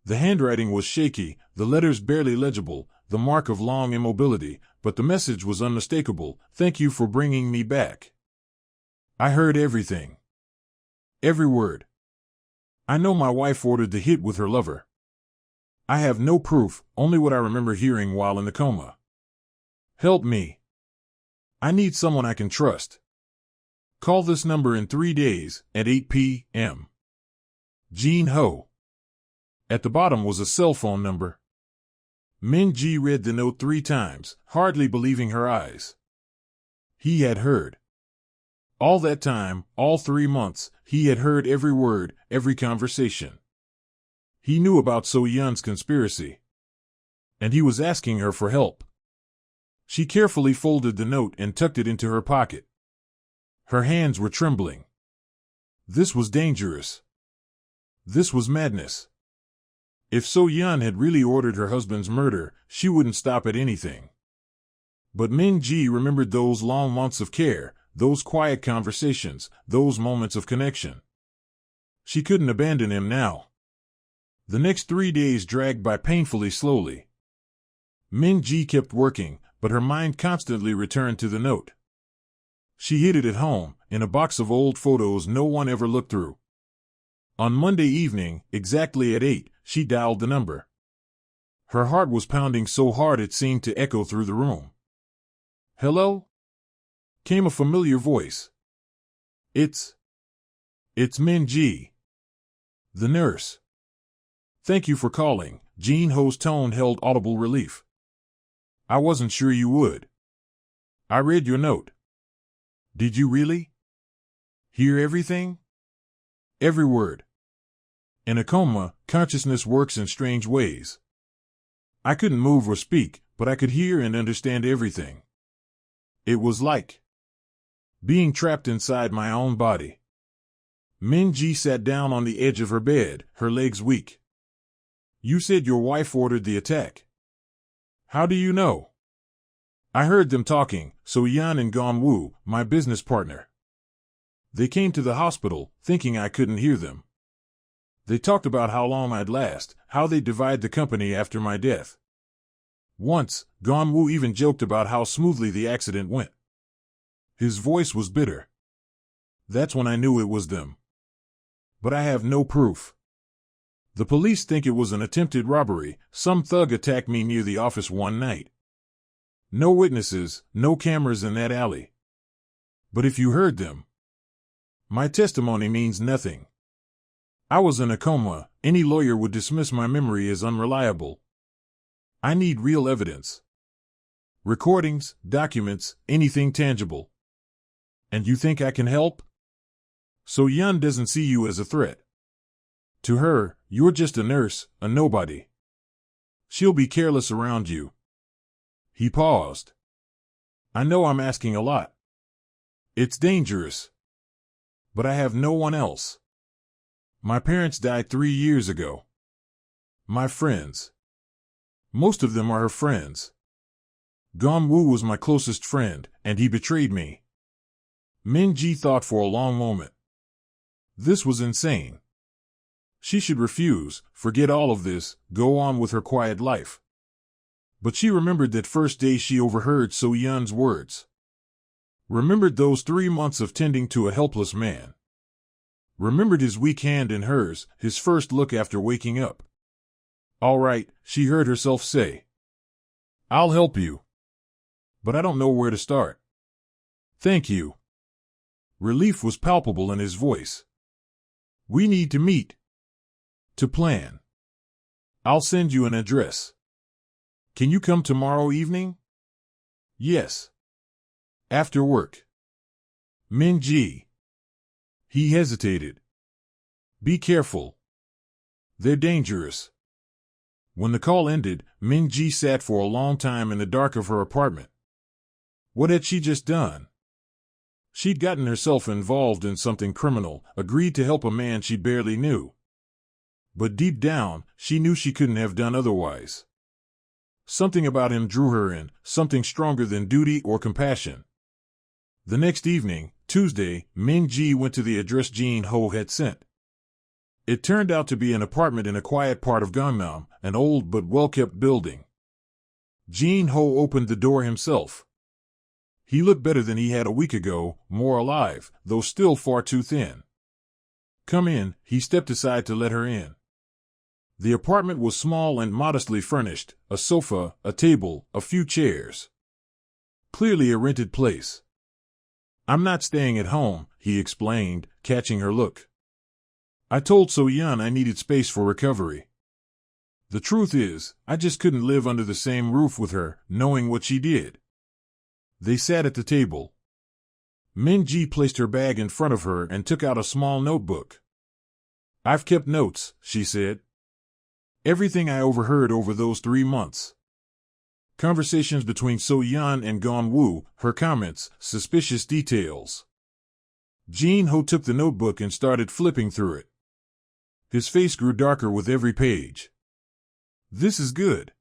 The handwriting was shaky, the letters barely legible, the mark of long immobility, but the message was unmistakable. Thank you for bringing me back. I heard everything. Every word. I know my wife ordered the hit with her lover. I have no proof, only what I remember hearing while in the coma. Help me. I need someone I can trust. Call this number in 3 days at 8 p.m. Jean Ho. At the bottom was a cell phone number. Min Ji read the note 3 times, hardly believing her eyes. He had heard. All that time, all 3 months, he had heard every word, every conversation. He knew about So Yun's conspiracy. And he was asking her for help. She carefully folded the note and tucked it into her pocket. Her hands were trembling. This was dangerous. This was madness. If So Yun had really ordered her husband's murder, she wouldn't stop at anything. But Min Ji remembered those long months of care, those quiet conversations, those moments of connection. She couldn't abandon him now. The next 3 days dragged by painfully slowly. Min Ji kept working, but her mind constantly returned to the note. She hid it at home, in a box of old photos no one ever looked through. On Monday evening, exactly at 8, she dialed the number. Her heart was pounding so hard it seemed to echo through the room. "Hello?" came a familiar voice. It's Min Ji. The nurse. "Thank you for calling." Jean Ho's tone held audible relief. "I wasn't sure you would. I read your note." "Did you really? Hear everything?" "Every word. In a coma, consciousness works in strange ways. I couldn't move or speak, but I could hear and understand everything. It was like being trapped inside my own body." Min Ji sat down on the edge of her bed, her legs weak. "You said your wife ordered the attack. How do you know?" "I heard them talking, So Yan and Gongwu, my business partner. They came to the hospital, thinking I couldn't hear them. They talked about how long I'd last, how they'd divide the company after my death. Once, Gongwu even joked about how smoothly the accident went." His voice was bitter. "That's when I knew it was them. But I have no proof. The police think it was an attempted robbery. Some thug attacked me near the office one night. No witnesses, no cameras in that alley. But if you heard them, my testimony means nothing. I was in a coma. Any lawyer would dismiss my memory as unreliable. I need real evidence. Recordings, documents, anything tangible. And you think I can help? So Yun doesn't see you as a threat. To her, you're just a nurse, a nobody. She'll be careless around you." He paused. "I know I'm asking a lot. It's dangerous. But I have no one else. My parents died 3 years ago. My friends. Most of them are her friends. Gongwu was my closest friend, and he betrayed me." Min Ji thought for a long moment. This was insane. She should refuse, forget all of this, go on with her quiet life. But she remembered that first day she overheard So Yun's words. Remembered those 3 months of tending to a helpless man. Remembered his weak hand in hers, his first look after waking up. "All right," she heard herself say. "I'll help you. But I don't know where to start." "Thank you." Relief was palpable in his voice. "We need to meet. To plan. I'll send you an address. Can you come tomorrow evening?" "Yes. After work." "Min Ji." He hesitated. "Be careful. They're dangerous." When the call ended, Min Ji sat for a long time in the dark of her apartment. What had she just done? She'd gotten herself involved in something criminal, agreed to help a man she barely knew. But deep down, she knew she couldn't have done otherwise. Something about him drew her in, something stronger than duty or compassion. The next evening, Tuesday, Min Ji went to the address Jean Ho had sent. It turned out to be an apartment in a quiet part of Gangnam, an old but well-kept building. Jean Ho opened the door himself. He looked better than he had a week ago, more alive, though still far too thin. "Come in," he stepped aside to let her in. The apartment was small and modestly furnished, a sofa, a table, a few chairs. Clearly a rented place. I'm not staying at home, he explained, catching her look. I told So-yeon I needed space for recovery. The truth is, I just couldn't live under the same roof with her, knowing what she did. They sat at the table. Min-ji placed her bag in front of her and took out a small notebook. I've kept notes, she said. Everything I overheard over those 3 months. Conversations between So-yeon and Gon-woo, her comments, suspicious details. Jin-ho took the notebook and started flipping through it. His face grew darker with every page. This is good.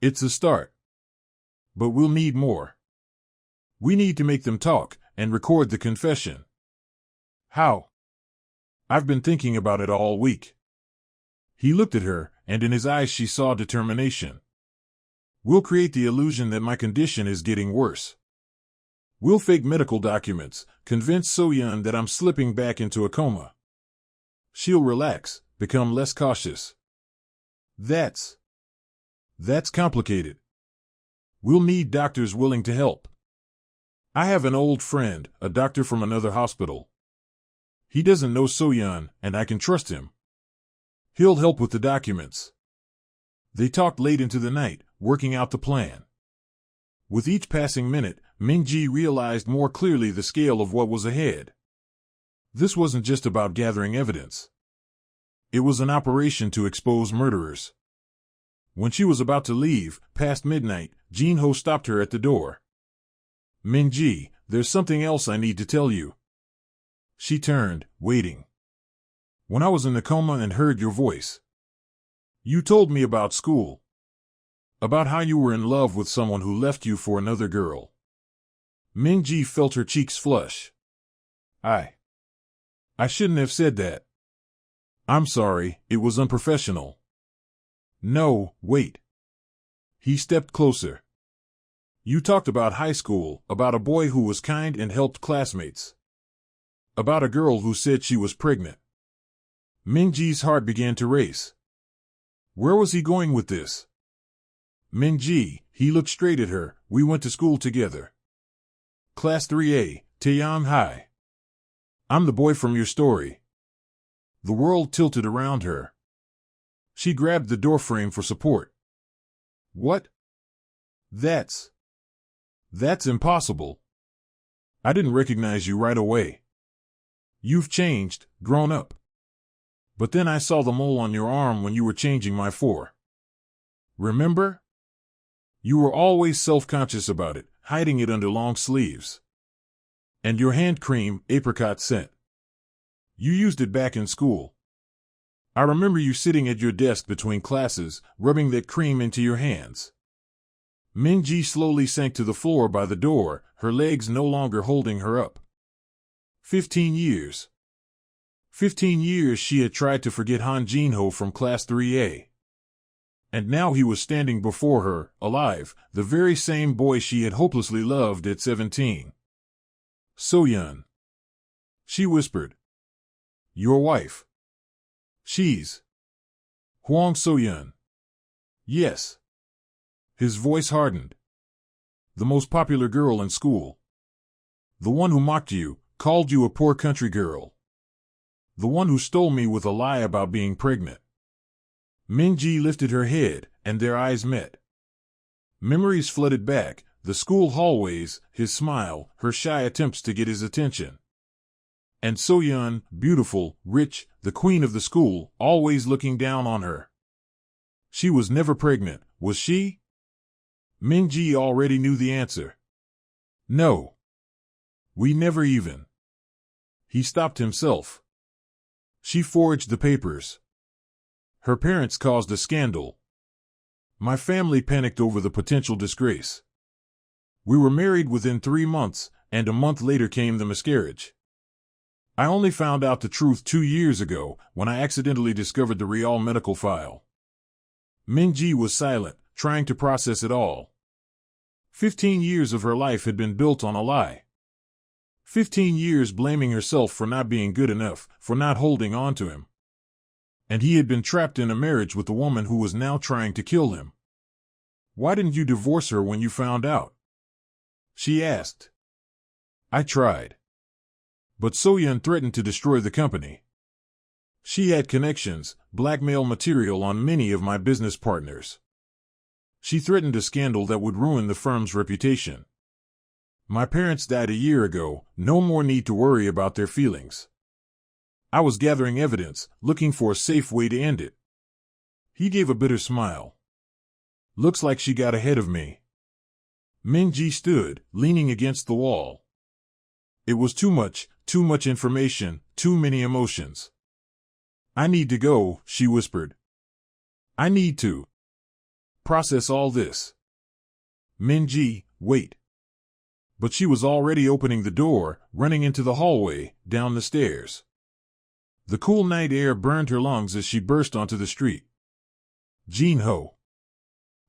It's a start. But we'll need more. We need to make them talk and record the confession. How? I've been thinking about it all week. He looked at her, and in his eyes she saw determination. We'll create the illusion that my condition is getting worse. We'll fake medical documents, convince So-yeon that I'm slipping back into a coma. She'll relax, become less cautious. That's complicated. We'll need doctors willing to help. I have an old friend, a doctor from another hospital. He doesn't know So-yeon, and I can trust him. He'll help with the documents. They talked late into the night, working out the plan. With each passing minute, Min-ji realized more clearly the scale of what was ahead. This wasn't just about gathering evidence. It was an operation to expose murderers. When she was about to leave, past midnight, Jin-ho stopped her at the door. Min-ji, there's something else I need to tell you. She turned, waiting. When I was in the coma and heard your voice, you told me about school. About how you were in love with someone who left you for another girl. Min-ji felt her cheeks flush. I shouldn't have said that. I'm sorry, it was unprofessional. No, wait. He stepped closer. You talked about high school, about a boy who was kind and helped classmates. About a girl who said she was pregnant. Min-ji's heart began to race. Where was he going with this? Min-ji, he looked straight at her, we went to school together. Class 3A, Taeyang High. I'm the boy from your story. The world tilted around her. She grabbed the doorframe for support. What? That's impossible. I didn't recognize you right away. You've changed, grown up. But then I saw the mole on your arm when you were changing my fore. Remember? You were always self-conscious about it, hiding it under long sleeves. And your hand cream, apricot scent. You used it back in school. I remember you sitting at your desk between classes, rubbing that cream into your hands. Min-ji slowly sank to the floor by the door, her legs no longer holding her up. 15 years. 15 years she had tried to forget Han Jin-ho from Class 3A. And now he was standing before her, alive, the very same boy she had hopelessly loved at 17. So-yeon. She whispered. Your wife. She's Hwang So-yeon. Yes. His voice hardened. The most popular girl in school. The one who mocked you, called you a poor country girl. The one who stole me with a lie about being pregnant. Min-ji lifted her head, and their eyes met. Memories flooded back, the school hallways, his smile, her shy attempts to get his attention. And So-yeon, beautiful, rich, the queen of the school, always looking down on her. She was never pregnant, was she? Min-ji already knew the answer. No. We never even. He stopped himself. She forged the papers. Her parents caused a scandal. My family panicked over the potential disgrace. We were married within 3 months, and a month later came the miscarriage. I only found out the truth 2 years ago, when I accidentally discovered the Real medical file. Min-ji was silent, trying to process it all. 15 years of her life had been built on a lie. 15 years blaming herself for not being good enough, for not holding on to him. And he had been trapped in a marriage with a woman who was now trying to kill him. Why didn't you divorce her when you found out? She asked. I tried. But So-Yun threatened to destroy the company. She had connections, blackmail material on many of my business partners. She threatened a scandal that would ruin the firm's reputation. My parents died a year ago, no more need to worry about their feelings. I was gathering evidence, looking for a safe way to end it. He gave a bitter smile. Looks like she got ahead of me. Minji stood, leaning against the wall. It was too much information, too many emotions. I need to go, she whispered. I need to process all this. Minji, wait. But she was already opening the door, running into the hallway, down the stairs. The cool night air burned her lungs as she burst onto the street. Jin-ho.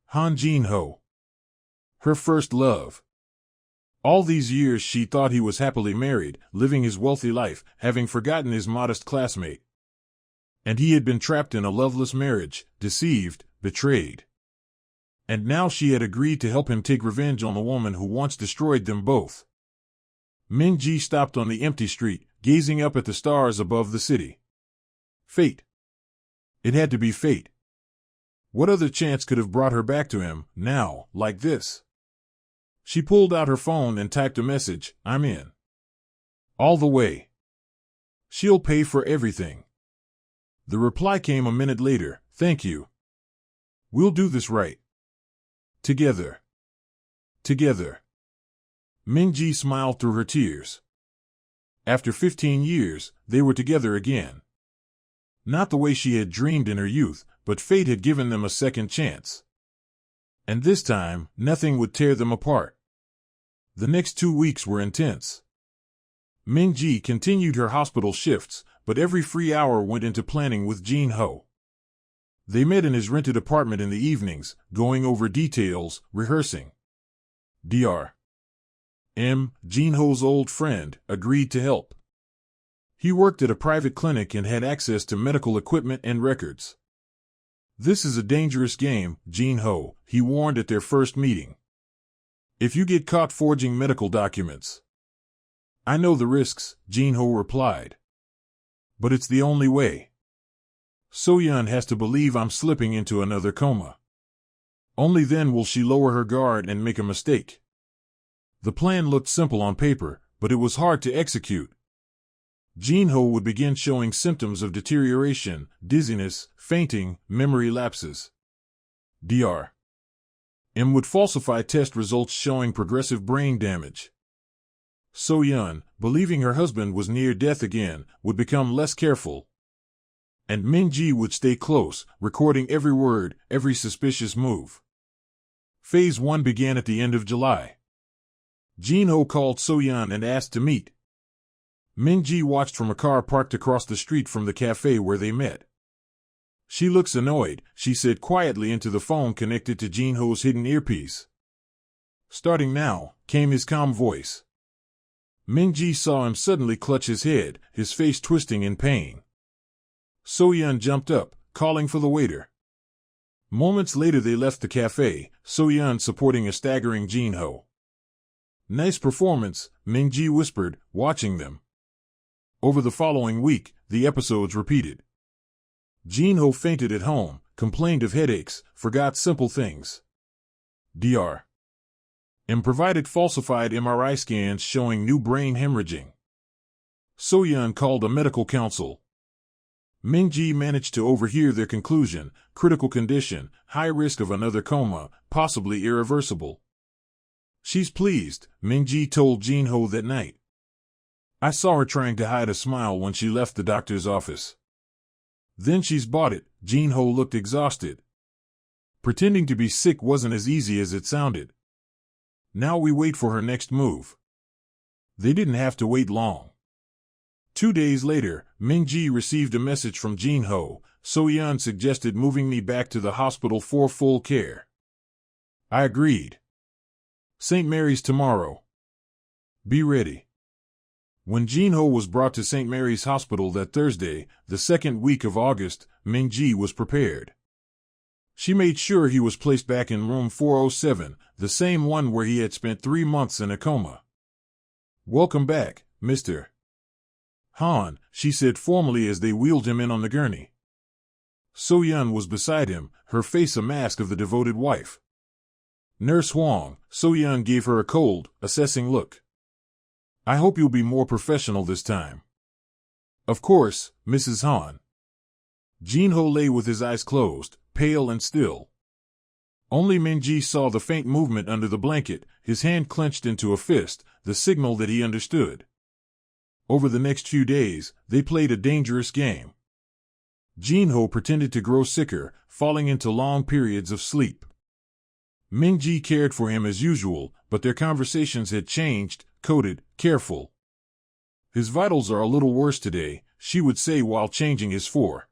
Han Jin-ho. Her first love. All these years she thought he was happily married, living his wealthy life, having forgotten his modest classmate. And he had been trapped in a loveless marriage, deceived, betrayed. And now she had agreed to help him take revenge on the woman who once destroyed them both. Minji stopped on the empty street, gazing up at the stars above the city. Fate. It had to be fate. What other chance could have brought her back to him, now, like this? She pulled out her phone and typed a message, I'm in. All the way. She'll pay for everything. The reply came a minute later, thank you. We'll do this right. Together. Together. Minji smiled through her tears. After 15 years, they were together again. Not the way she had dreamed in her youth, but fate had given them a second chance. And this time, nothing would tear them apart. The next 2 weeks were intense. Minji continued her hospital shifts, but every free hour went into planning with Jin-ho. They met in his rented apartment in the evenings, going over details, rehearsing. Dr. M., Jin-ho's old friend, agreed to help. He worked at a private clinic and had access to medical equipment and records. This is a dangerous game, Jin-ho, he warned at their first meeting. If you get caught forging medical documents. I know the risks, Jin-ho replied. But it's the only way. So-Yun has to believe I'm slipping into another coma. Only then will she lower her guard and make a mistake. The plan looked simple on paper, but it was hard to execute. Jin-ho would begin showing symptoms of deterioration, dizziness, fainting, memory lapses. Dr. M would falsify test results showing progressive brain damage. So-Yun, believing her husband was near death again, would become less careful. And Minji would stay close, recording every word, every suspicious move. Phase 1 began at the end of July. Jin-ho called So-Yun and asked to meet. Minji watched from a car parked across the street from the cafe where they met. She looks annoyed, she said quietly into the phone connected to Jin-ho's hidden earpiece. Starting now, came his calm voice. Minji saw him suddenly clutch his head, his face twisting in pain. So-Yun jumped up, calling for the waiter. Moments later they left the cafe, So-Yun supporting a staggering Jin-ho. Nice performance, Minji whispered, watching them. Over the following week, the episodes repeated. Jin-ho fainted at home, complained of headaches, forgot simple things. Dr. M provided falsified MRI scans showing new brain hemorrhaging. So-Yun called a medical council. Minji managed to overhear their conclusion, critical condition, high risk of another coma, possibly irreversible. She's pleased, Minji told Jin-ho that night. I saw her trying to hide a smile when she left the doctor's office. Then she's bought it, Jin-ho looked exhausted. Pretending to be sick wasn't as easy as it sounded. Now we wait for her next move. They didn't have to wait long. 2 days later, Minji received a message from Jin-ho. So-Yun suggested moving me back to the hospital for full care. I agreed. St. Mary's tomorrow. Be ready. When Jin-ho was brought to St. Mary's Hospital that Thursday, the second week of August, Minji was prepared. She made sure he was placed back in room 407, the same one where he had spent 3 months in a coma. "Welcome back, Mr. Han," she said formally as they wheeled him in on the gurney. So-Yun was beside him, her face a mask of the devoted wife. "Nurse Huang," So-Yun gave her a cold, assessing look. "I hope you'll be more professional this time." "Of course, Mrs. Han." Jin-ho lay with his eyes closed, pale and still. Only Min-ji saw the faint movement under the blanket, his hand clenched into a fist, the signal that he understood. Over the next few days, they played a dangerous game. Jin-ho pretended to grow sicker, falling into long periods of sleep. Min-ji cared for him as usual, but their conversations had changed, coded, careful. "His vitals are a little worse today," she would say while changing his for.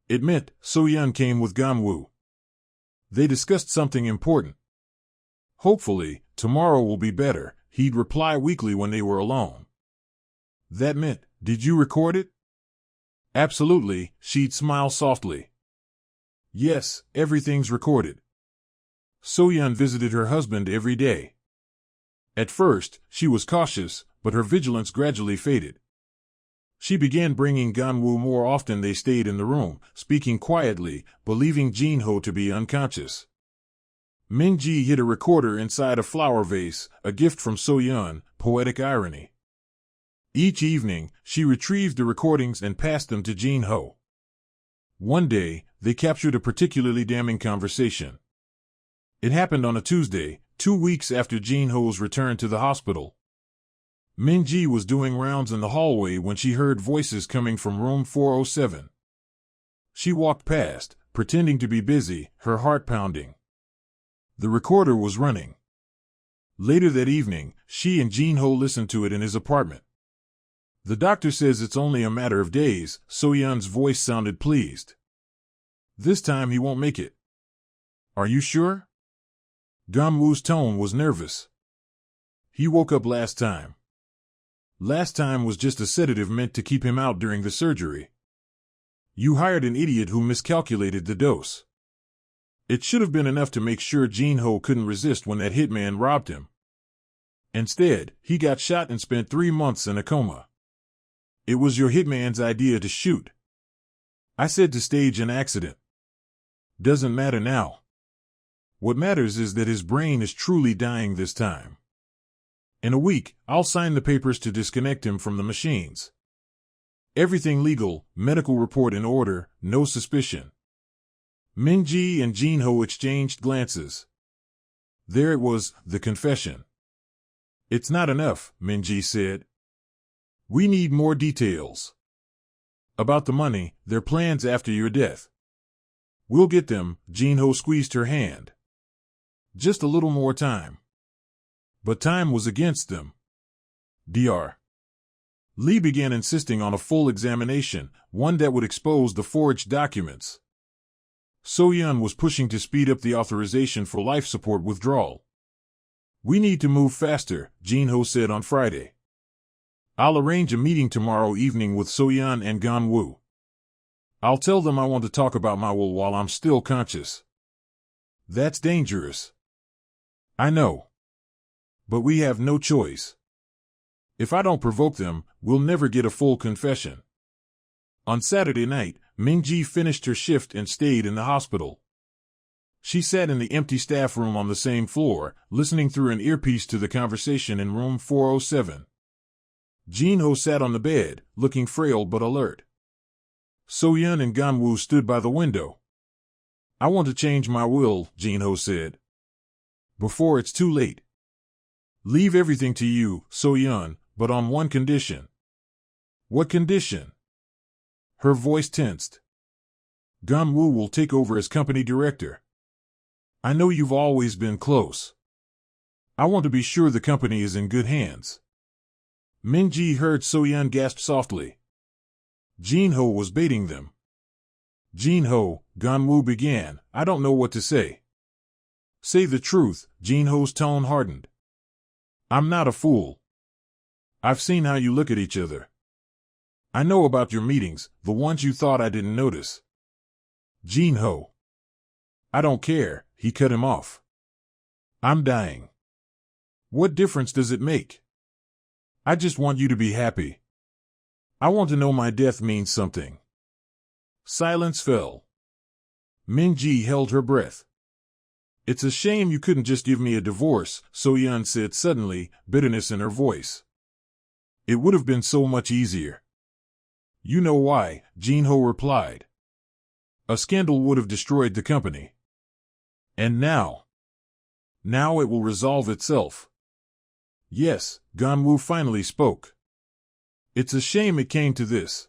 It meant So-Yun came with Ganwoo. They discussed something important. "Hopefully, tomorrow will be better," he'd reply weakly when they were alone. That meant, "Did you record it?" "Absolutely," she'd smile softly. "Yes, everything's recorded." So-Yun visited her husband every day. At first, she was cautious, but her vigilance gradually faded. She began bringing Ganwoo more often. They stayed in the room, speaking quietly, believing Jin-ho to be unconscious. Min-ji hid a recorder inside a flower vase, a gift from So-Yun, poetic irony. Each evening, she retrieved the recordings and passed them to Jin-ho. One day, they captured a particularly damning conversation. It happened on a Tuesday, 2 weeks after Jin-ho's return to the hospital. Min-ji was doing rounds in the hallway when she heard voices coming from room 407. She walked past, pretending to be busy, her heart pounding. The recorder was running. Later that evening, she and Jin-ho listened to it in his apartment. "The doctor says it's only a matter of days," So-Yun's voice sounded pleased. "This time he won't make it." "Are you sure?" Ganwoo's tone was nervous. "He woke up last time." "Last time was just a sedative meant to keep him out during the surgery. You hired an idiot who miscalculated the dose. It should have been enough to make sure Jin-ho couldn't resist when that hitman robbed him. Instead, he got shot and spent 3 months in a coma. It was your hitman's idea to shoot. I said to stage an accident. Doesn't matter now. What matters is that his brain is truly dying this time. In a week, I'll sign the papers to disconnect him from the machines. Everything legal, medical report in order, no suspicion." Min-ji and Jin-ho exchanged glances. There it was, the confession. "It's not enough," Min-ji said. "We need more details. About the money, their plans after your death." "We'll get them," Jin-ho squeezed her hand. "Just a little more time." But time was against them. Dr. Lee began insisting on a full examination, one that would expose the forged documents. So-Yun was pushing to speed up the authorization for life support withdrawal. "We need to move faster," Jin-ho said on Friday. "I'll arrange a meeting tomorrow evening with So-Yun and Ganwoo. I'll tell them I want to talk about my will while I'm still conscious." "That's dangerous." "I know. But we have no choice. If I don't provoke them, we'll never get a full confession." On Saturday night, Min-ji finished her shift and stayed in the hospital. She sat in the empty staff room on the same floor, listening through an earpiece to the conversation in room 407. Jin-ho sat on the bed, looking frail but alert. So-Yun and Ganwoo stood by the window. "I want to change my will," Jin-ho said. "Before it's too late. Leave everything to you, So-Yun, but on one condition." "What condition?" Her voice tensed. "Ganwoo will take over as company director. I know you've always been close. I want to be sure the company is in good hands." Min-ji heard So-Yun gasp softly. Jin-ho was baiting them. "Jin-ho," Ganwoo began, "I don't know what to say." "Say the truth," Jin-ho's tone hardened. "I'm not a fool. I've seen how you look at each other. I know about your meetings, the ones you thought I didn't notice." "Jin-ho." I don't care, he cut him off. I'm dying. What difference does it make? I just want you to be happy. I want to know my death means something. Silence fell. Minji held her breath. It's a shame you couldn't just give me a divorce, So-yeon said suddenly, bitterness in her voice. It would have been so much easier. You know why, Jin-ho replied. A scandal would have destroyed the company. And now it will resolve itself. Yes, Ganwoo finally spoke. It's a shame it came to this.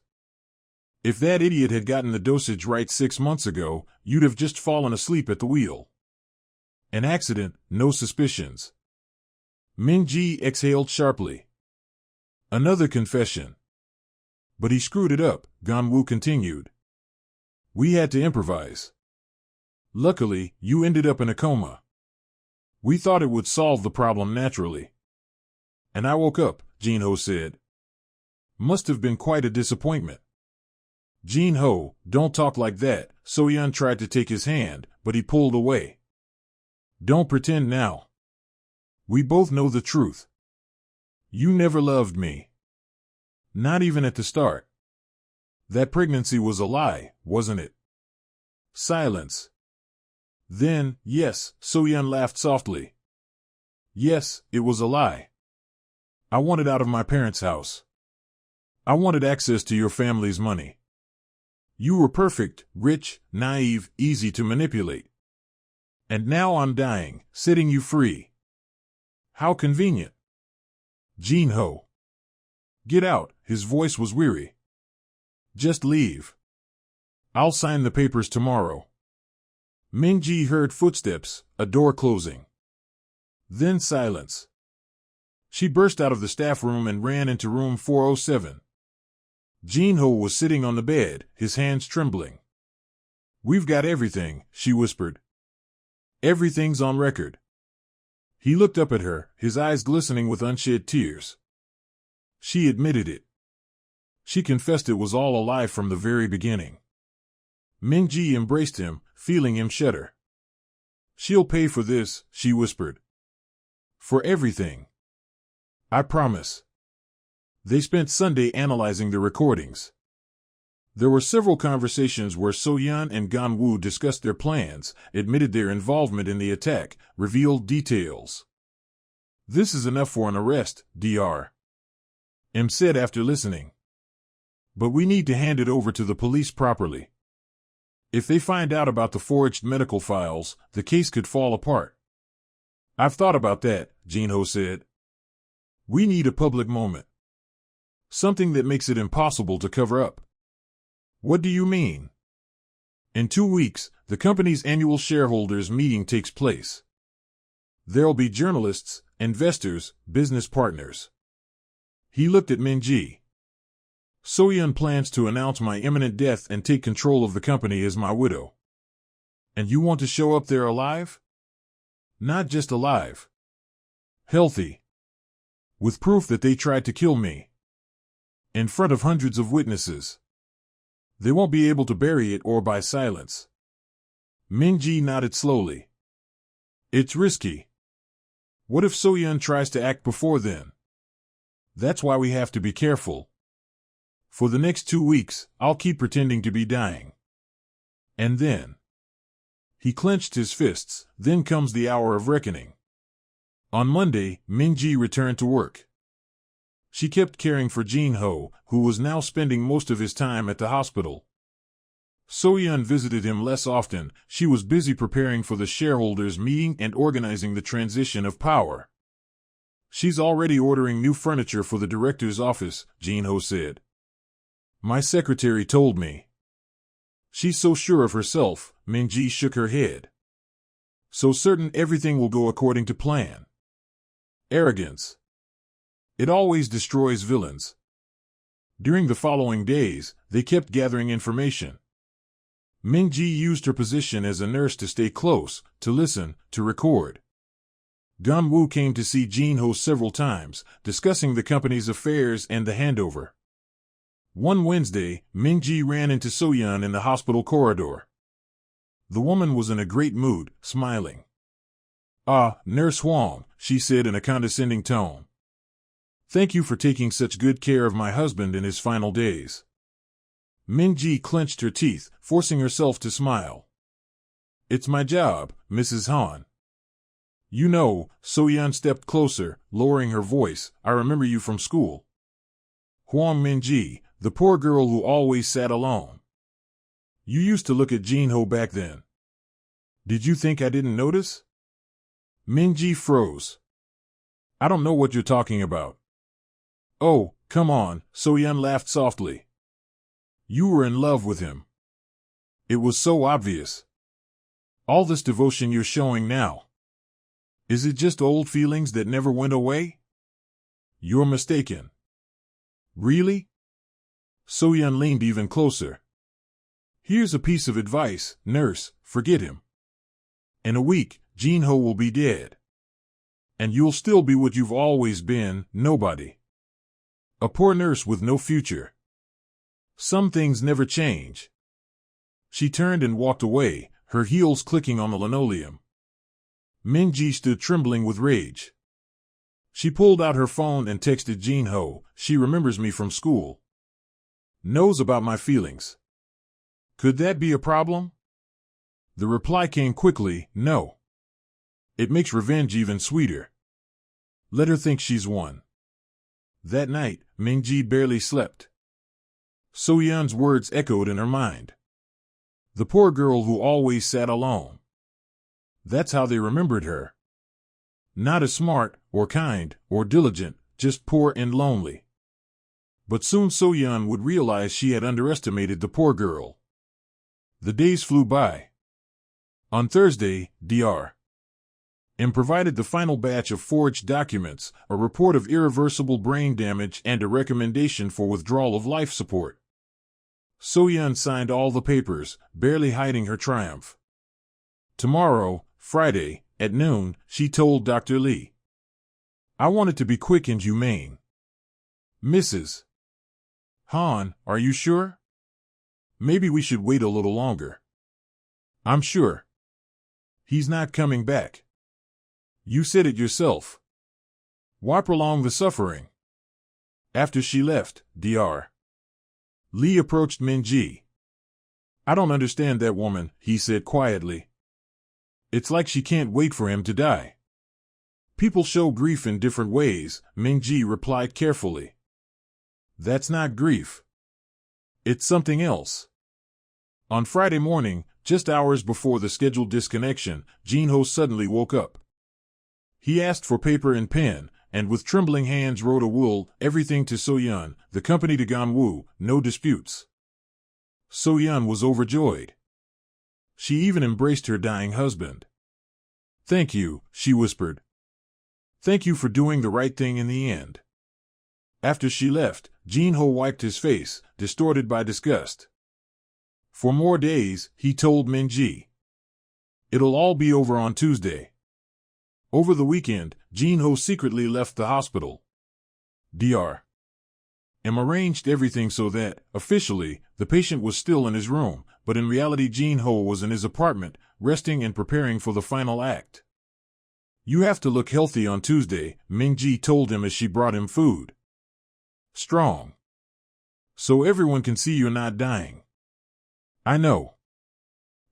If that idiot had gotten the dosage right 6 months ago, you'd have just fallen asleep at the wheel. An accident, no suspicions. Minji exhaled sharply. Another confession. But he screwed it up, Ganwoo continued. We had to improvise. Luckily, you ended up in a coma. We thought it would solve the problem naturally. And I woke up, Jin-ho said. Must have been quite a disappointment. Jin-ho, don't talk like that, So-yeon tried to take his hand, but he pulled away. Don't pretend now. We both know the truth. You never loved me. Not even at the start. That pregnancy was a lie, wasn't it? Silence. Then, yes, So-yeon laughed softly. Yes, it was a lie. I wanted out of my parents' house. I wanted access to your family's money. You were perfect, rich, naive, easy to manipulate. And now I'm dying, setting you free. How convenient. Jin-ho. Get out, his voice was weary. Just leave. I'll sign the papers tomorrow. Minji heard footsteps, a door closing. Then silence. She burst out of the staff room and ran into room 407. Jin-ho was sitting on the bed, his hands trembling. We've got everything, she whispered. Everything's on record. He looked up at her, his eyes glistening with unshed tears. She admitted it. She confessed it was all a lie from the very beginning. Minji embraced him, feeling him shudder. She'll pay for this, she whispered. For everything. I promise. They spent Sunday analyzing the recordings. There were several conversations where So-yeon and Ganwoo discussed their plans, admitted their involvement in the attack, revealed details. This is enough for an arrest, Dr. M said after listening. But we need to hand it over to the police properly. If they find out about the forged medical files, the case could fall apart. I've thought about that, Jin-ho said. We need a public moment. Something that makes it impossible to cover up. What do you mean? In 2 weeks, the company's annual shareholders meeting takes place. There'll be journalists, investors, business partners. He looked at Minji. So-yeon plans to announce my imminent death and take control of the company as my widow. And you want to show up there alive? Not just alive. Healthy. With proof that they tried to kill me. In front of hundreds of witnesses. They won't be able to bury it or by silence. Minji nodded slowly. It's risky. What if So-yeon tries to act before then? That's why we have to be careful. For the next 2 weeks, I'll keep pretending to be dying. And then. He clenched his fists, then comes the hour of reckoning. On Monday, Minji returned to work. She kept caring for Jin-ho, who was now spending most of his time at the hospital. So-yeon visited him less often. She was busy preparing for the shareholders' meeting and organizing the transition of power. She's already ordering new furniture for the director's office, Jin-ho said. My secretary told me. She's so sure of herself, Minji shook her head. So certain everything will go according to plan. Arrogance. It always destroys villains. During the following days, they kept gathering information. Minji used her position as a nurse to stay close, to listen, to record. Ganwoo came to see Jin-ho several times, discussing the company's affairs and the handover. One Wednesday, Minji ran into So-yeon in the hospital corridor. The woman was in a great mood, smiling. "Ah, Nurse Huang," she said in a condescending tone. "Thank you for taking such good care of my husband in his final days." Minji clenched her teeth, forcing herself to smile. "It's my job, Mrs. Han." "You know," So-yeon stepped closer, lowering her voice, "I remember you from school. Huang Minji, the poor girl who always sat alone. You used to look at Jin-ho back then. Did you think I didn't notice?" Minji froze. "I don't know what you're talking about." "Oh, come on," So-yeon laughed softly. "You were in love with him. It was so obvious. All this devotion you're showing now. Is it just old feelings that never went away?" "You're mistaken." "Really?" So-yeon leaned even closer. "Here's a piece of advice, nurse, forget him. In a week, Jin-ho will be dead. And you'll still be what you've always been, nobody. A poor nurse with no future. Some things never change." She turned and walked away, her heels clicking on the linoleum. Minji stood trembling with rage. She pulled out her phone and texted Jin-ho, "She remembers me from school. Knows about my feelings. Could that be a problem?" The reply came quickly, "No. It makes revenge even sweeter. Let her think she's won." That night, Minji barely slept. So-yeon's words echoed in her mind. The poor girl who always sat alone. That's how they remembered her. Not as smart, or kind, or diligent, just poor and lonely. But soon So-yeon would realize she had underestimated the poor girl. The days flew by. On Thursday, Dr. M provided the final batch of forged documents, a report of irreversible brain damage and a recommendation for withdrawal of life support. So-yeon signed all the papers, barely hiding her triumph. Tomorrow, Friday, at noon, she told Dr. Lee. "I want it to be quick and humane. Mrs. Han, are you sure? Maybe we should wait a little longer." "I'm sure. He's not coming back. You said it yourself. Why prolong the suffering?" After she left, Dr. Lee approached Minji. "I don't understand that woman," he said quietly. "It's like she can't wait for him to die." "People show grief in different ways," Minji replied carefully. "That's not grief. It's something else." On Friday morning, just hours before the scheduled disconnection, Jin-ho suddenly woke up. He asked for paper and pen, and with trembling hands wrote a will, everything to So-yeon, the company to Ganwoo, no disputes. So-yeon was overjoyed. She even embraced her dying husband. "Thank you," she whispered. "Thank you for doing the right thing in the end." After she left, Jin-ho wiped his face, distorted by disgust. For more days, he told Minji. "It'll all be over on Tuesday." Over the weekend, Jin-ho secretly left the hospital. Dr. M arranged everything so that, officially, the patient was still in his room, but in reality Jin-ho was in his apartment, resting and preparing for the final act. "You have to look healthy on Tuesday," Minji told him as she brought him food. "Strong. So everyone can see you're not dying." "I know."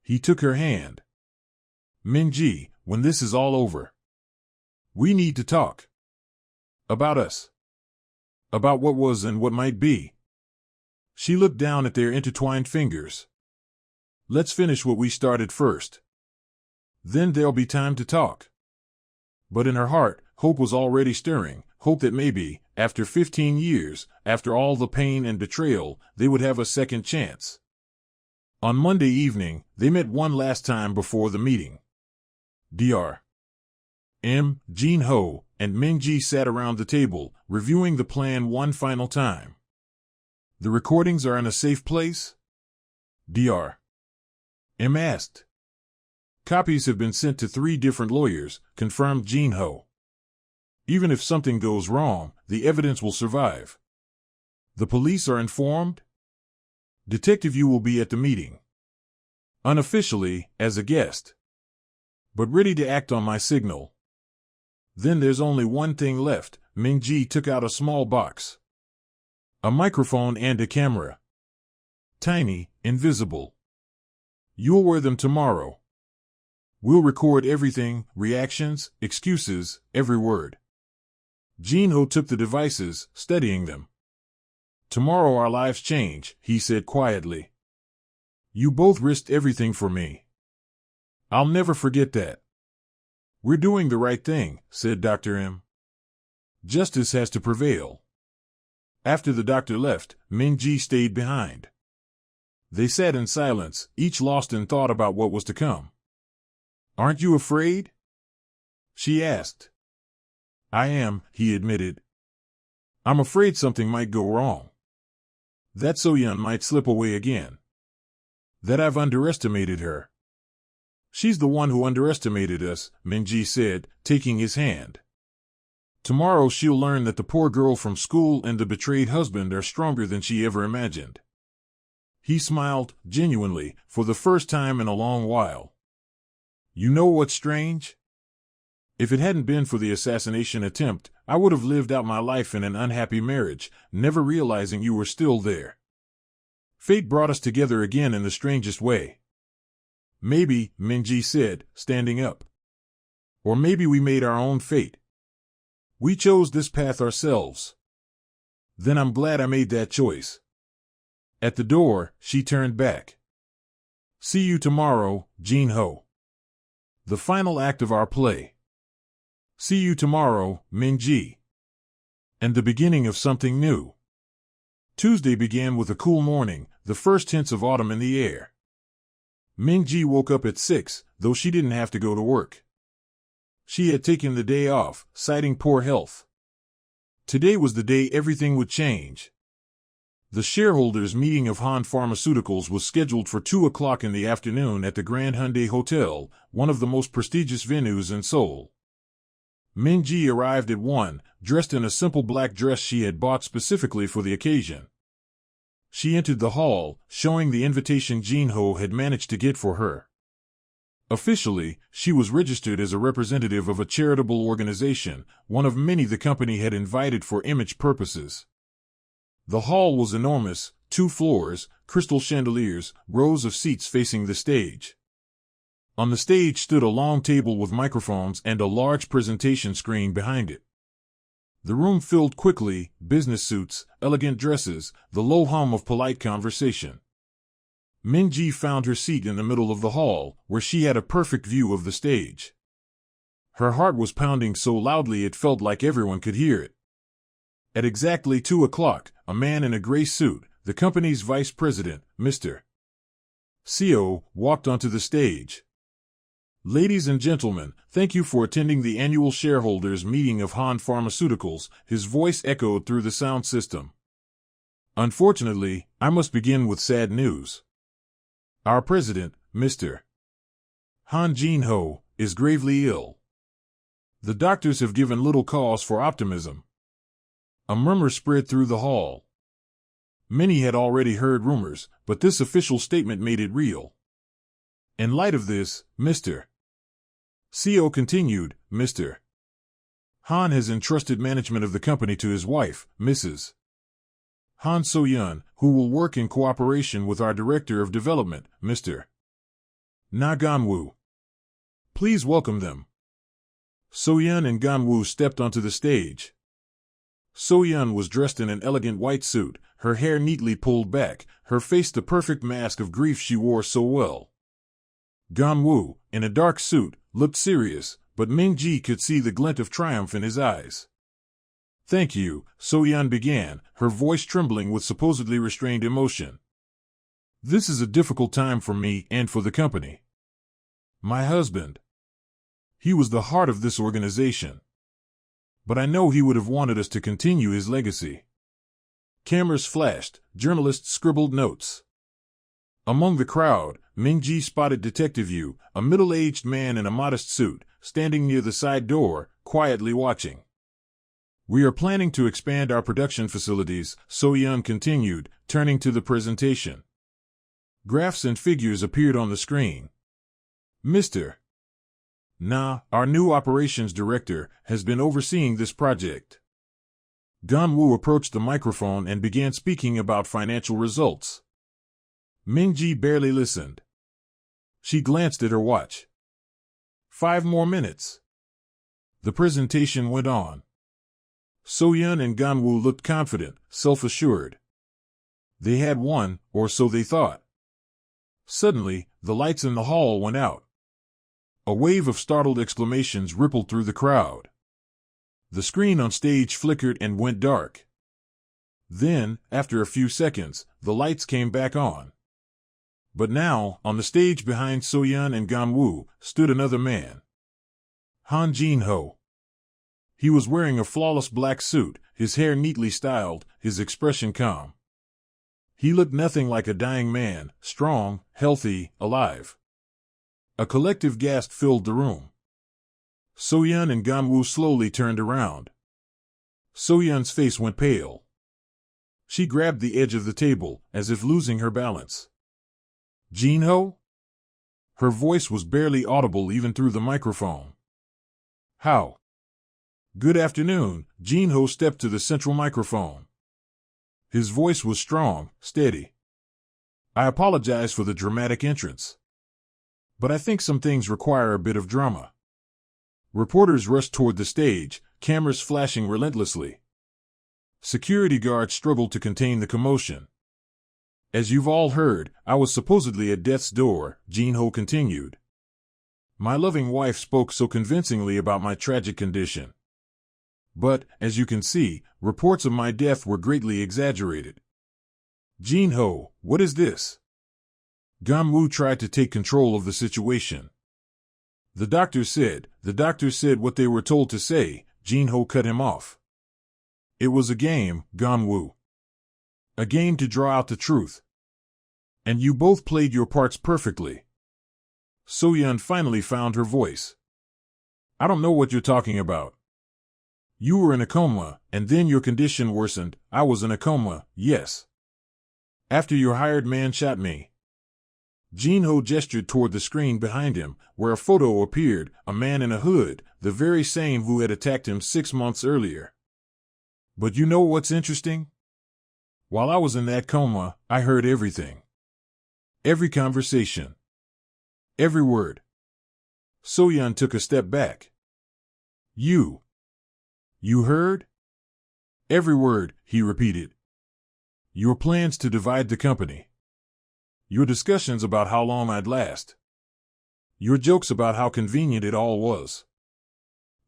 He took her hand. "Minji, when this is all over, we need to talk. About us. About what was and what might be." She looked down at their intertwined fingers. "Let's finish what we started first. Then there'll be time to talk." But in her heart, hope was already stirring, hope that maybe, after 15 years, after all the pain and betrayal, they would have a second chance. On Monday evening, they met one last time before the meeting. Dr. M, Jin-ho, and Minji sat around the table, reviewing the plan one final time. "The recordings are in a safe place?" Dr. M asked. "Copies have been sent to 3 different lawyers," confirmed Jin-ho. "Even if something goes wrong, the evidence will survive." "The police are informed?" "Detective Yu will be at the meeting." Unofficially, as a guest. But ready to act on my signal. Then there's only one thing left. Ming-Ji took out a small box. A microphone and a camera. Tiny, invisible. You'll wear them tomorrow. We'll record everything, reactions, excuses, every word. Jin-Ho took the devices, studying them. Tomorrow our lives change, he said quietly. You both risked everything for me. I'll never forget that. We're doing the right thing, said Dr. M. Justice has to prevail. After the doctor left, Ming-Ji stayed behind. They sat in silence, each lost in thought about what was to come. Aren't you afraid? She asked. I am, he admitted. I'm afraid something might go wrong. That So-Yun might slip away again. That I've underestimated her. She's the one who underestimated us, Ming-Ji said, taking his hand. Tomorrow she'll learn that the poor girl from school and the betrayed husband are stronger than she ever imagined. He smiled, genuinely, for the first time in a long while. You know what's strange? If it hadn't been for the assassination attempt, I would have lived out my life in an unhappy marriage, never realizing you were still there. Fate brought us together again in the strangest way. Maybe, Ming-Ji said, standing up. Or maybe we made our own fate. We chose this path ourselves. Then I'm glad I made that choice. At the door, she turned back. See you tomorrow, Jin-Ho. The final act of our play. See you tomorrow, Ming-Ji. And the beginning of something new. Tuesday began with a cool morning, the first hints of autumn in the air. Ming-Ji woke up at 6, though she didn't have to go to work. She had taken the day off, citing poor health. Today was the day everything would change. The shareholders' meeting of Han Pharmaceuticals was scheduled for 2 o'clock in the afternoon at the Grand Hyundai Hotel, one of the most prestigious venues in Seoul. Ming-Ji arrived at 1, dressed in a simple black dress she had bought specifically for the occasion. She entered the hall, showing the invitation Jin-Ho had managed to get for her. Officially, she was registered as a representative of a charitable organization, one of many the company had invited for image purposes. The hall was enormous, 2 floors, crystal chandeliers, rows of seats facing the stage. On the stage stood a long table with microphones and a large presentation screen behind it. The room filled quickly, business suits, elegant dresses, the low hum of polite conversation. Ming-Ji found her seat in the middle of the hall, where she had a perfect view of the stage. Her heart was pounding so loudly it felt like everyone could hear it. At exactly 2 o'clock, a man in a gray suit, the company's vice president, Mr. Seo, walked onto the stage. Ladies and gentlemen, thank you for attending the annual shareholders meeting of Han Pharmaceuticals, his voice echoed through the sound system. Unfortunately, I must begin with sad news. Our president, Mr. Han Jin-Ho, is gravely ill. The doctors have given little cause for optimism. A murmur spread through the hall. Many had already heard rumors, but this official statement made it real. In light of this, Mr. Seo continued, Mr. Han has entrusted management of the company to his wife, Mrs. Han So-Yun, who will work in cooperation with our Director of Development, Mr. Na Ganwoo. Please welcome them. So-Yun and Ganwoo stepped onto the stage. So-Yun was dressed in an elegant white suit, her hair neatly pulled back, her face the perfect mask of grief she wore so well. Ganwoo, in a dark suit, looked serious, but Ming-Ji could see the glint of triumph in his eyes. Thank you, So-Yun began, her voice trembling with supposedly restrained emotion. This is a difficult time for me and for the company. My husband. He was the heart of this organization. But I know he would have wanted us to continue his legacy. Cameras flashed, journalists scribbled notes. Among the crowd, Ming-Ji spotted Detective Yu, a middle-aged man in a modest suit, standing near the side door, quietly watching. We are planning to expand our production facilities, So-Yun continued, turning to the presentation. Graphs and figures appeared on the screen. Mr. Na, our new operations director, has been overseeing this project. Ganwoo approached the microphone and began speaking about financial results. Minji barely listened. She glanced at her watch. 5 more minutes. The presentation went on. Soyeon and Ganwoo looked confident, self-assured. They had won, or so they thought. Suddenly, the lights in the hall went out. A wave of startled exclamations rippled through the crowd. The screen on stage flickered and went dark. Then, after a few seconds, the lights came back on. But now, on the stage behind Soyeon and Ganwoo, stood another man. Han Jin-ho. He was wearing a flawless black suit, his hair neatly styled, his expression calm. He looked nothing like a dying man, strong, healthy, alive. A collective gasp filled the room. Soyeon and Ganwoo slowly turned around. Soyeon's face went pale. She grabbed the edge of the table, as if losing her balance. Jin-ho? Her voice was barely audible even through the microphone. How? Good afternoon. Jin-ho stepped to the central microphone. His voice was strong, steady. I apologize for the dramatic entrance. But I think some things require a bit of drama. Reporters rushed toward the stage, cameras flashing relentlessly. Security guards struggled to contain the commotion. As you've all heard, I was supposedly at death's door, Jin-ho continued. My loving wife spoke so convincingly about my tragic condition. But, as you can see, reports of my death were greatly exaggerated. Jin-ho, what is this? Ganwoo tried to take control of the situation. The doctor said what they were told to say. Jin-ho cut him off. It was a game, Ganwoo. A game to draw out the truth. And you both played your parts perfectly. Soyeon finally found her voice. I don't know what you're talking about. You were in a coma, and then your condition worsened. I was in a coma, yes. After your hired man shot me. Jin-ho gestured toward the screen behind him, where a photo appeared, a man in a hood, the very same who had attacked him 6 months earlier. But you know what's interesting? While I was in that coma, I heard everything. Every conversation. Every word. Soyeon took a step back. You heard? Every word, he repeated. Your plans to divide the company. Your discussions about how long I'd last. Your jokes about how convenient it all was.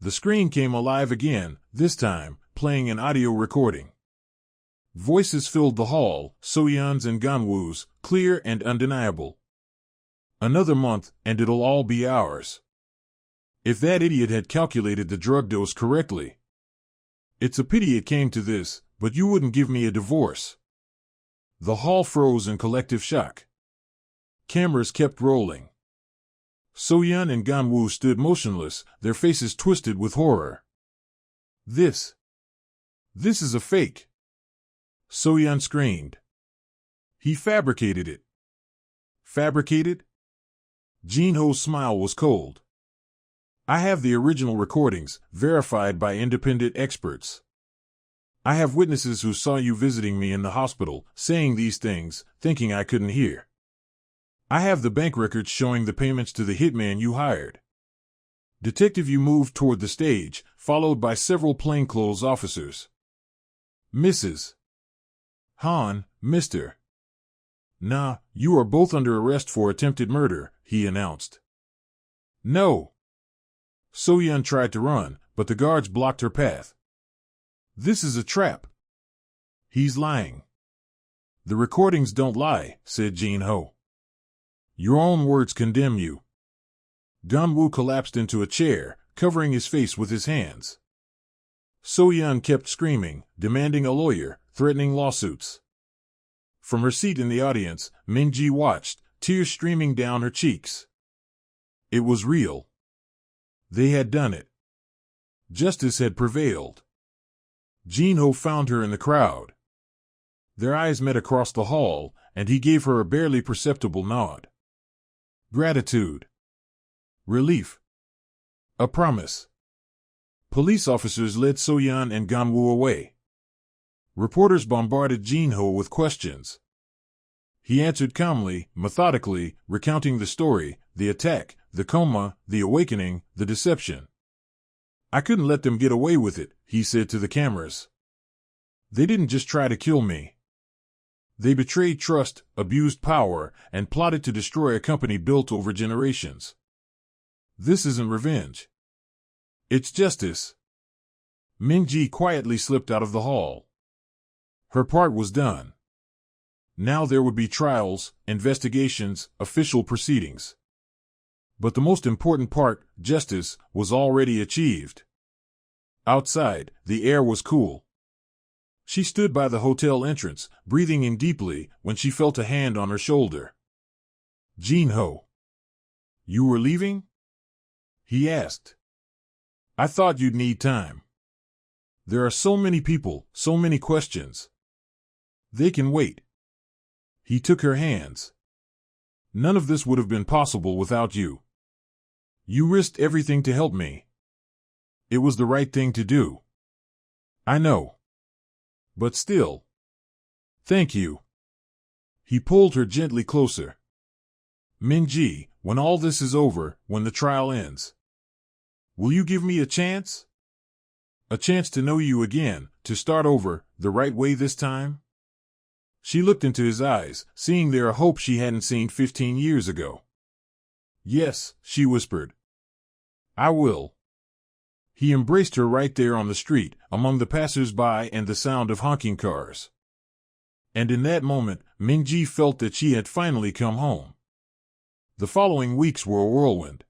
The screen came alive again, this time, playing an audio recording. Voices filled the hall, Soyeon's and Ganwoo's, clear and undeniable. Another month, and it'll all be ours. If that idiot had calculated the drug dose correctly. It's a pity it came to this, but you wouldn't give me a divorce. The hall froze in collective shock. Cameras kept rolling. Soyeon and Ganwoo stood motionless, their faces twisted with horror. This is a fake. Soyeon screamed. He fabricated it. Fabricated? Jin-ho's smile was cold. I have the original recordings, verified by independent experts. I have witnesses who saw you visiting me in the hospital, saying these things, thinking I couldn't hear. I have the bank records showing the payments to the hitman you hired. Detective, you moved toward the stage, followed by several plainclothes officers. Mrs. Han, Mr. Na, you are both under arrest for attempted murder, he announced. No. Soyeon tried to run, but the guards blocked her path. This is a trap. He's lying. The recordings don't lie, said Jin-ho. Your own words condemn you. Ganwoo collapsed into a chair, covering his face with his hands. Soyeon kept screaming, demanding a lawyer, threatening lawsuits. From her seat in the audience, Minji watched, tears streaming down her cheeks. It was real. They had done it. Justice had prevailed. Jin-ho found her in the crowd. Their eyes met across the hall, and he gave her a barely perceptible nod. Gratitude. Relief. A promise. Police officers led So-yeon and Gan-woo away. Reporters bombarded Jin-ho with questions. He answered calmly, methodically, recounting the story, the attack, the coma, the awakening, the deception. I couldn't let them get away with it, he said to the cameras. They didn't just try to kill me. They betrayed trust, abused power, and plotted to destroy a company built over generations. This isn't revenge. It's justice. Min-ji quietly slipped out of the hall. Her part was done. Now there would be trials, investigations, official proceedings. But the most important part, justice, was already achieved. Outside, the air was cool. She stood by the hotel entrance, breathing in deeply, when she felt a hand on her shoulder. Jin-ho. You were leaving? He asked. I thought you'd need time. There are so many people, so many questions. They can wait. He took her hands. None of this would have been possible without you. You risked everything to help me. It was the right thing to do. I know. But still. Thank you. He pulled her gently closer. Min-ji, when all this is over, when the trial ends, will you give me a chance? A chance to know you again, to start over, the right way this time? She looked into his eyes, seeing there a hope she hadn't seen 15 years ago. Yes, she whispered. I will. He embraced her right there on the street, among the passers-by and the sound of honking cars. And in that moment, Min-ji felt that she had finally come home. The following weeks were a whirlwind.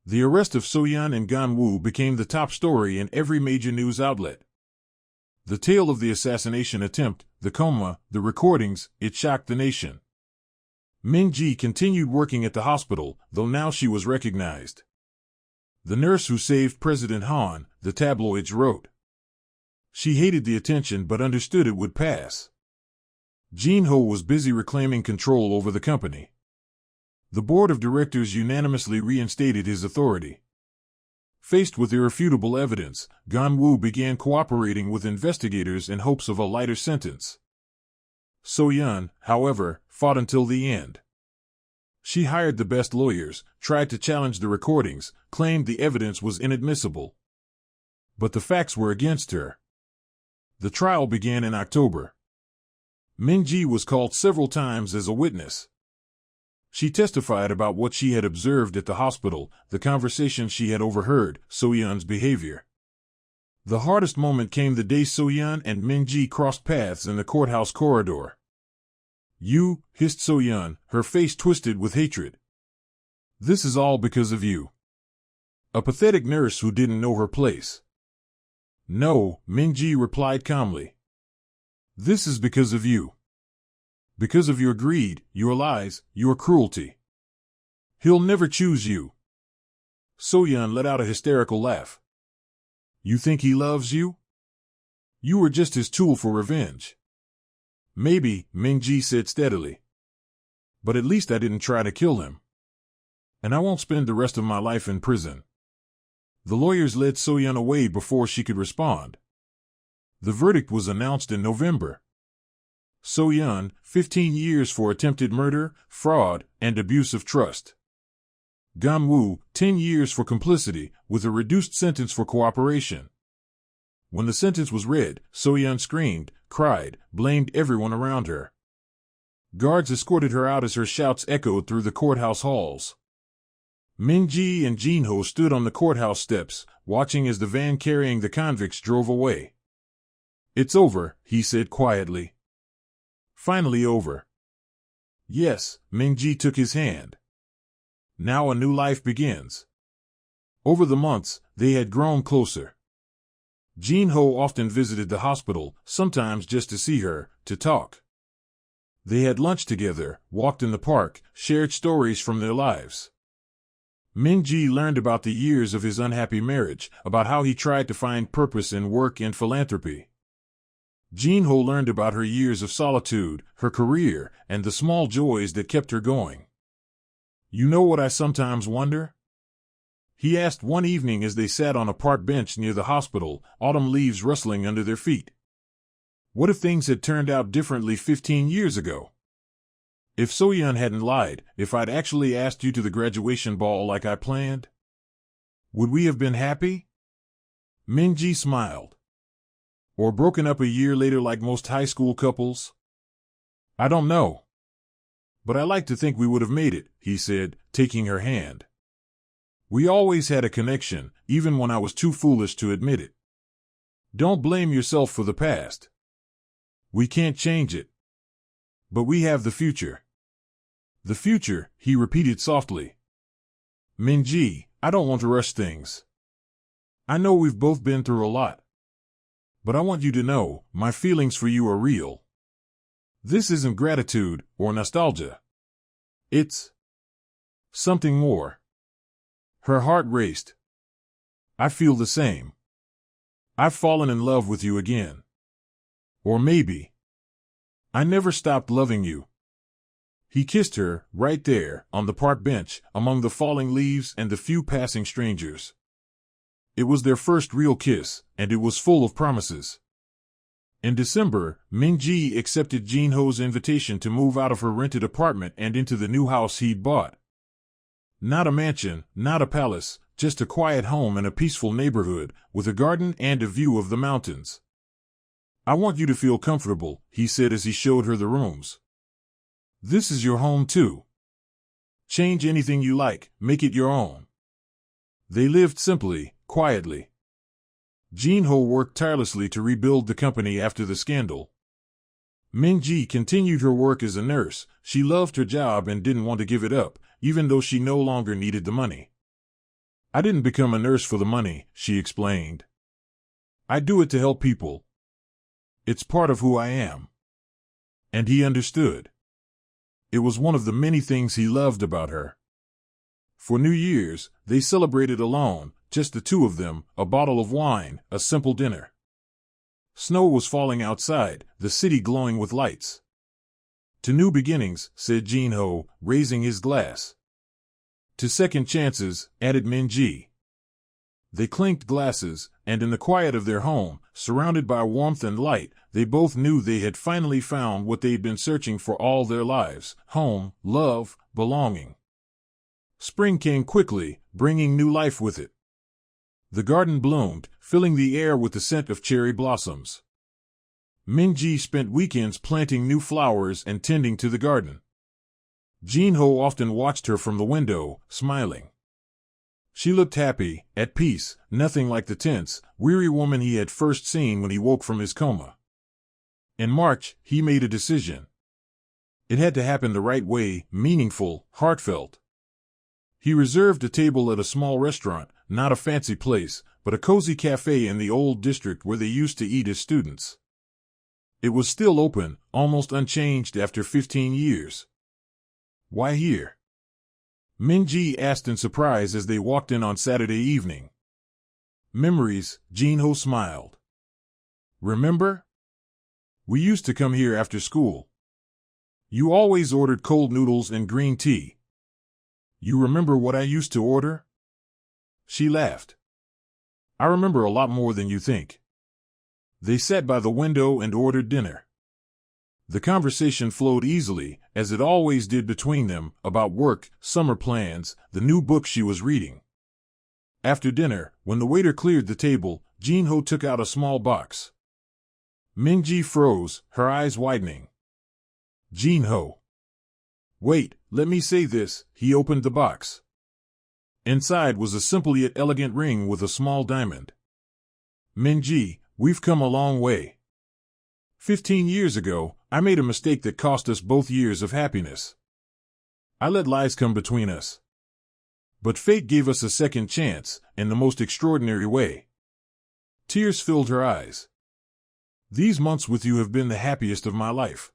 The arrest of So-yeon and Gan-woo became the top story in every major news outlet. The tale of the assassination attempt, the coma, the recordings, it shocked the nation. Min-ji continued working at the hospital, though now she was recognized. The nurse who saved President Han, the tabloids wrote. She hated the attention but understood it would pass. Jin-ho was busy reclaiming control over the company. The board of directors unanimously reinstated his authority. Faced with irrefutable evidence, Gan-woo began cooperating with investigators in hopes of a lighter sentence. So-yeon, however, fought until the end. She hired the best lawyers, tried to challenge the recordings, claimed the evidence was inadmissible. But the facts were against her. The trial began in October. Min-ji was called several times as a witness. She testified about what she had observed at the hospital, the conversations she had overheard, So-yeon's behavior. The hardest moment came the day So-yeon and Min-ji crossed paths in the courthouse corridor. You, hissed So-yeon, her face twisted with hatred. This is all because of you. A pathetic nurse who didn't know her place. No, Min-ji replied calmly. This is because of you. Because of your greed, your lies, your cruelty. He'll never choose you. So-yeon let out a hysterical laugh. You think he loves you? You were just his tool for revenge. Maybe, Min-ji said steadily. But at least I didn't try to kill him. And I won't spend the rest of my life in prison. The lawyers led So-yeon away before she could respond. The verdict was announced in November. So-yeon, 15 years for attempted murder, fraud, and abuse of trust. Gan-woo, 10 years for complicity, with a reduced sentence for cooperation. When the sentence was read, So-yeon screamed, cried, blamed everyone around her. Guards escorted her out as her shouts echoed through the courthouse halls. Min-ji and Jin-ho stood on the courthouse steps, watching as the van carrying the convicts drove away. It's over, he said quietly. Finally over. Yes, Min-ji took his hand. Now a new life begins. Over the months, they had grown closer. Jin-ho often visited the hospital, sometimes just to see her, to talk. They had lunch together, walked in the park, shared stories from their lives. Min-ji learned about the years of his unhappy marriage, about how he tried to find purpose in work and philanthropy. Jin-ho learned about her years of solitude, her career, and the small joys that kept her going. You know what I sometimes wonder? He asked one evening as they sat on a park bench near the hospital, autumn leaves rustling under their feet. What if things had turned out differently 15 years ago? If Soyeon hadn't lied, if I'd actually asked you to the graduation ball like I planned? Would we have been happy? Min-ji smiled. Or broken up a year later like most high school couples? I don't know. But I like to think we would have made it, he said, taking her hand. We always had a connection, even when I was too foolish to admit it. Don't blame yourself for the past. We can't change it. But we have the future. The future, he repeated softly. Min-ji, I don't want to rush things. I know we've both been through a lot. But I want you to know, my feelings for you are real. This isn't gratitude or nostalgia. It's something more. Her heart raced. I feel the same. I've fallen in love with you again. Or maybe I never stopped loving you. He kissed her, right there, on the park bench, among the falling leaves and the few passing strangers. It was their first real kiss, and it was full of promises. In December, Min-ji accepted Jin-ho's invitation to move out of her rented apartment and into the new house he'd bought. Not a mansion, not a palace, just a quiet home in a peaceful neighborhood, with a garden and a view of the mountains. I want you to feel comfortable, he said as he showed her the rooms. This is your home too. Change anything you like, make it your own. They lived simply, quietly. Jin-ho worked tirelessly to rebuild the company after the scandal. Min-ji continued her work as a nurse. She loved her job and didn't want to give it up, even though she no longer needed the money. I didn't become a nurse for the money, she explained. I do it to help people. It's part of who I am. And he understood. It was one of the many things he loved about her. For New Year's, they celebrated alone, just the two of them, a bottle of wine, a simple dinner. Snow was falling outside, the city glowing with lights. To new beginnings, said Jin-ho, raising his glass. To second chances, added Min-ji. They clinked glasses, and in the quiet of their home, surrounded by warmth and light, they both knew they had finally found what they'd been searching for all their lives: home, love, belonging. Spring came quickly, bringing new life with it. The garden bloomed, filling the air with the scent of cherry blossoms. Min-ji spent weekends planting new flowers and tending to the garden. Jin-ho often watched her from the window, smiling. She looked happy, at peace, nothing like the tense, weary woman he had first seen when he woke from his coma. In March, he made a decision. It had to happen the right way, meaningful, heartfelt. He reserved a table at a small restaurant, not a fancy place, but a cozy cafe in the old district where they used to eat as students. It was still open, almost unchanged after 15 years. Why here? Min-ji asked in surprise as they walked in on Saturday evening. Memories, Jin-ho smiled. Remember? We used to come here after school. You always ordered cold noodles and green tea. You remember what I used to order? She laughed. I remember a lot more than you think. They sat by the window and ordered dinner. The conversation flowed easily, as it always did between them, about work, summer plans, the new book she was reading. After dinner, when the waiter cleared the table, Jin-ho took out a small box. Min-ji froze, her eyes widening. Jin-ho. Wait, let me say this, he opened the box. Inside was a simple yet elegant ring with a small diamond. Min-ji, we've come a long way. 15 years ago, I made a mistake that cost us both years of happiness. I let lies come between us. But fate gave us a second chance, in the most extraordinary way. Tears filled her eyes. These months with you have been the happiest of my life.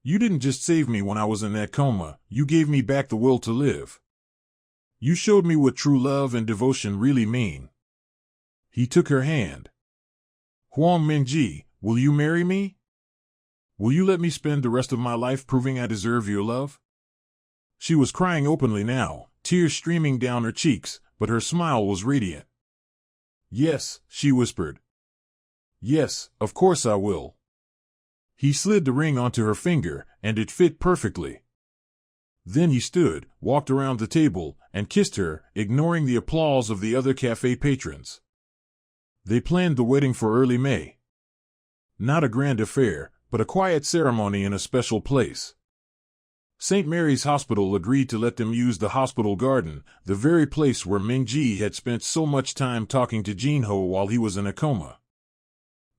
You didn't just save me when I was in that coma, you gave me back the will to live. You showed me what true love and devotion really mean. He took her hand. Hwang Min-ji, Will you marry me? Will you let me spend the rest of my life proving I deserve your love? She was crying openly now, tears streaming down her cheeks, but her smile was radiant. Yes, she whispered. Yes, of course I will. He slid the ring onto her finger, and it fit perfectly. Then he stood, walked around the table, and kissed her, ignoring the applause of the other cafe patrons. They planned the wedding for early May. Not a grand affair, but a quiet ceremony in a special place. St. Mary's Hospital agreed to let them use the hospital garden, the very place where Ming-ji had spent so much time talking to Jin-ho while he was in a coma.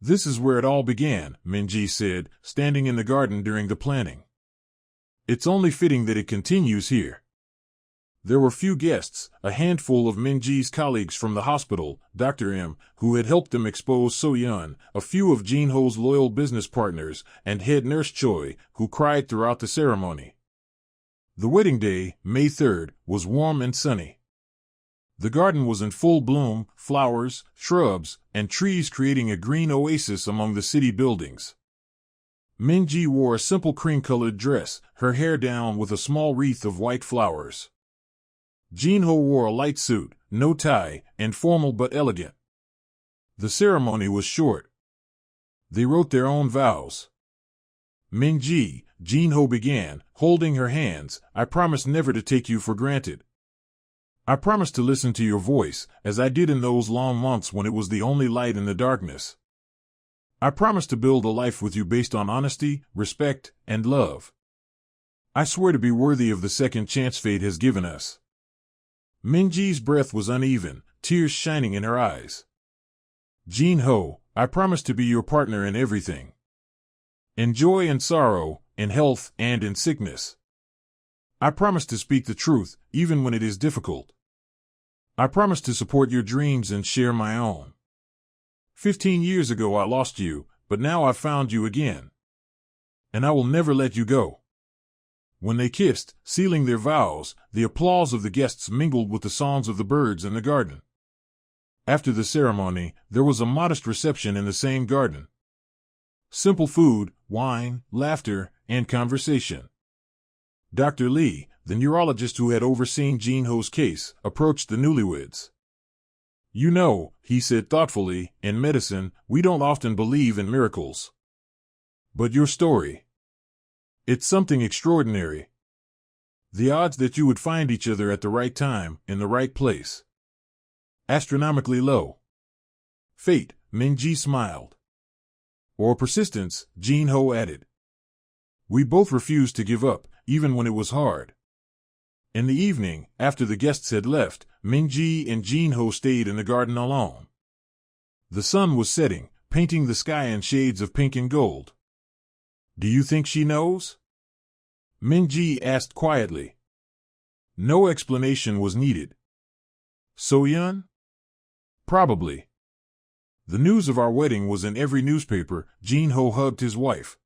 This is where it all began, Ming-ji said, standing in the garden during the planning. It's only fitting that it continues here. There were few guests, a handful of Ming-ji's colleagues from the hospital, Dr. M, who had helped them expose So-yeon, a few of Jin-ho's loyal business partners, and head nurse Choi, who cried throughout the ceremony. The wedding day, May 3rd, was warm and sunny. The garden was in full bloom, flowers, shrubs, and trees creating a green oasis among the city buildings. Ming-ji wore a simple cream-colored dress, her hair down with a small wreath of white flowers. Jin-ho wore a light suit, no tie, and formal but elegant. The ceremony was short. They wrote their own vows. Ming-ji, Jin-ho began, holding her hands, I promise never to take you for granted. I promise to listen to your voice, as I did in those long months when it was the only light in the darkness. I promise to build a life with you based on honesty, respect, and love. I swear to be worthy of the second chance fate has given us. Ming-ji's breath was uneven, tears shining in her eyes. Jin-ho, I promise to be your partner in everything. In joy and sorrow, in health and in sickness. I promise to speak the truth, even when it is difficult. I promise to support your dreams and share my own. 15 years ago I lost you, but now I've found you again. And I will never let you go. When they kissed, sealing their vows, the applause of the guests mingled with the songs of the birds in the garden. After the ceremony, there was a modest reception in the same garden. Simple food, wine, laughter, and conversation. Dr. Lee, the neurologist who had overseen Jin-ho's case, approached the newlyweds. You know, he said thoughtfully, in medicine, we don't often believe in miracles. But your story. It's something extraordinary. The odds that you would find each other at the right time, in the right place. Astronomically low. Fate, Ming-ji smiled. Or persistence, Jin-ho added. We both refused to give up, even when it was hard. In the evening, after the guests had left, Ming-ji and Jin-ho stayed in the garden alone. The sun was setting, painting the sky in shades of pink and gold. Do you think she knows? Ming-ji asked quietly. No explanation was needed. So-yeon? Probably. The news of our wedding was in every newspaper. Jin-ho hugged his wife.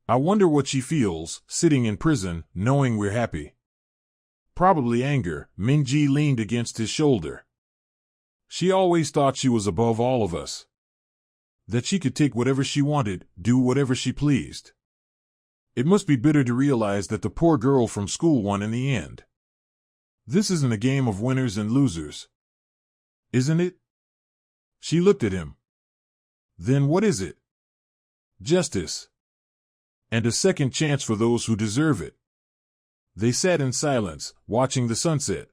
I wonder what she feels, sitting in prison, knowing we're happy. Probably anger. Ming-ji leaned against his shoulder. She always thought she was above all of us. That she could take whatever she wanted, do whatever she pleased. It must be bitter to realize that the poor girl from school won in the end. This isn't a game of winners and losers. Isn't it? She looked at him. Then what is it? Justice. And a second chance for those who deserve it. They sat in silence, watching the sunset.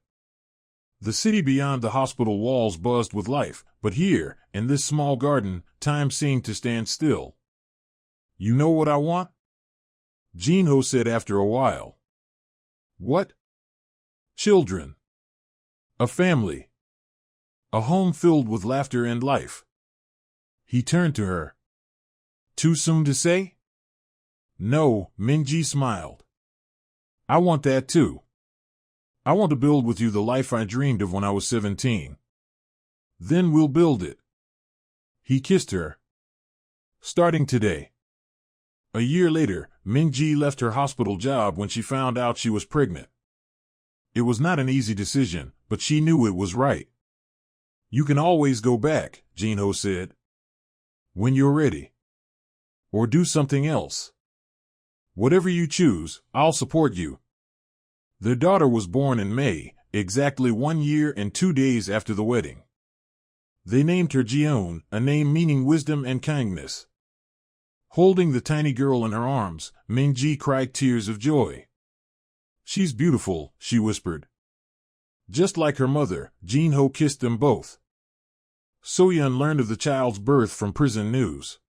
The city beyond the hospital walls buzzed with life, but here, in this small garden, time seemed to stand still. You know what I want? Jin-ho said after a while. What? Children. A family. A home filled with laughter and life. He turned to her. Too soon to say? No, Ming-ji smiled. I want that too. I want to build with you the life I dreamed of when I was 17. Then we'll build it. He kissed her. Starting today. A year later, Ming-ji left her hospital job when she found out she was pregnant. It was not an easy decision, but she knew it was right. You can always go back, Jin-ho said. When you're ready. or do something else. Whatever you choose, I'll support you. Their daughter was born in May, exactly 1 year and 2 days after the wedding. They named her Jion, a name meaning wisdom and kindness. Holding the tiny girl in her arms, Mingji cried tears of joy. She's beautiful, she whispered. Just like her mother, Jinho kissed them both. Soyeon learned of the child's birth from prison news.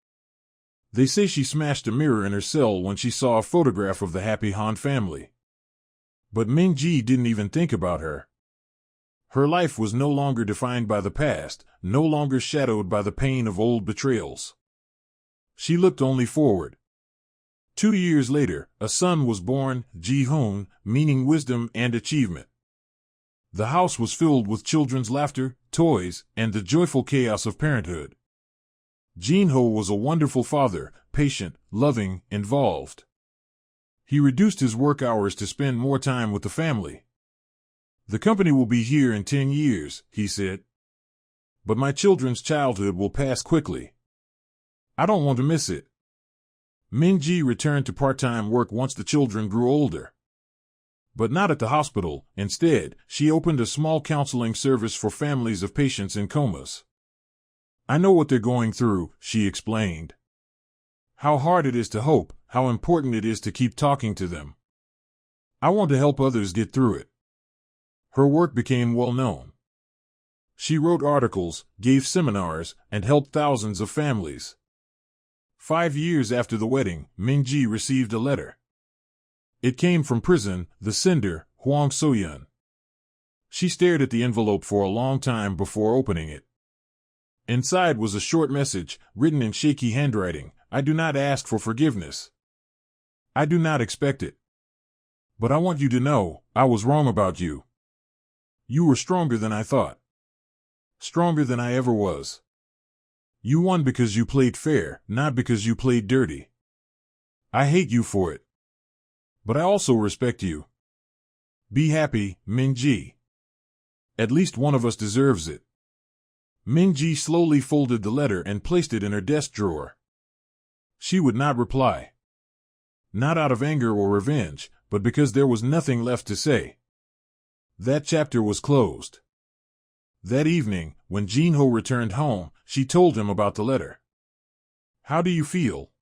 They say she smashed a mirror in her cell when she saw a photograph of the happy Han family. But Mingji didn't even think about her. Her life was no longer defined by the past, no longer shadowed by the pain of old betrayals. She looked only forward. 2 years later, a son was born, Ji-hoon, meaning wisdom and achievement. The house was filled with children's laughter, toys, and the joyful chaos of parenthood. Jinho was a wonderful father, patient, loving, involved. He reduced his work hours to spend more time with the family. The company will be here in 10 years, he said. But my children's childhood will pass quickly. I don't want to miss it. Mingji returned to part-time work once the children grew older. But not at the hospital. Instead, she opened a small counseling service for families of patients in comas. I know what they're going through, she explained. How hard it is to hope, how important it is to keep talking to them. I want to help others get through it. Her work became well known. She wrote articles, gave seminars, and helped thousands of families. 5 years after the wedding, Mingji received a letter. It came from prison, the sender, Hwang Soyeon. She stared at the envelope for a long time before opening it. Inside was a short message, written in shaky handwriting. I do not ask for forgiveness. I do not expect it. But I want you to know, I was wrong about you. You were stronger than I thought. Stronger than I ever was. You won because you played fair, not because you played dirty. I hate you for it. But I also respect you. Be happy, Mingji. At least one of us deserves it. Mingji slowly folded the letter and placed it in her desk drawer. She would not reply. Not out of anger or revenge, but because there was nothing left to say. That chapter was closed. That evening, when Jinho returned home, she told him about the letter. How do you feel?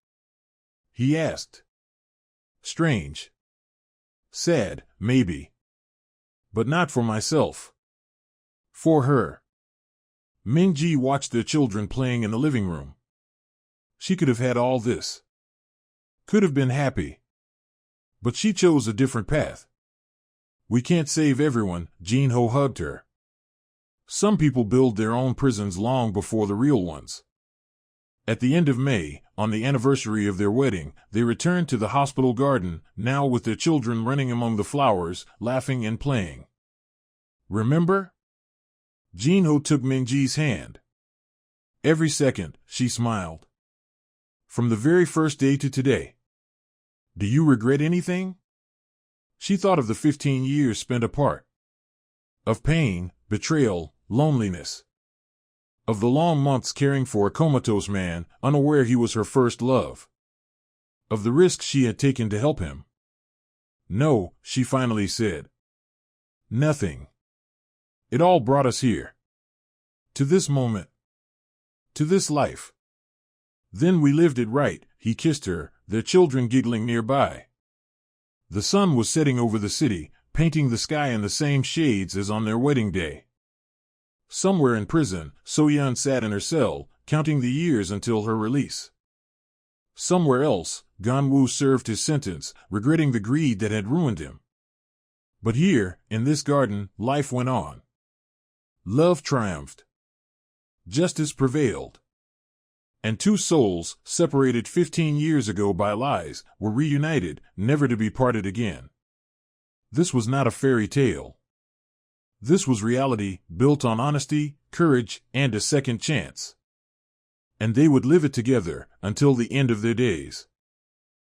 He asked. Strange. Sad, maybe. But not for myself. For her. Mingji watched their children playing in the living room. She could have had all this. Could have been happy. But she chose a different path. We can't save everyone, Jinho hugged her. Some people build their own prisons long before the real ones. At the end of May, on the anniversary of their wedding, they returned to the hospital garden, now with their children running among the flowers, laughing and playing. Remember? Jinho took Mingji's hand. Every second, she smiled. From the very first day to today. Do you regret anything? She thought of the 15 years spent apart. Of pain, betrayal, loneliness. Of the long months caring for a comatose man, unaware he was her first love. Of the risks she had taken to help him. No, she finally said. Nothing. It all brought us here. To this moment. To this life. Then we lived it right, he kissed her, their children giggling nearby. The sun was setting over the city, painting the sky in the same shades as on their wedding day. Somewhere in prison, Soyeon sat in her cell, counting the years until her release. Somewhere else, Ganwoo served his sentence, regretting the greed that had ruined him. But here, in this garden, life went on. Love triumphed. Justice prevailed. And two souls, separated 15 years ago by lies, were reunited, never to be parted again. This was not a fairy tale. This was reality, built on honesty, courage, and a second chance. And they would live it together, until the end of their days.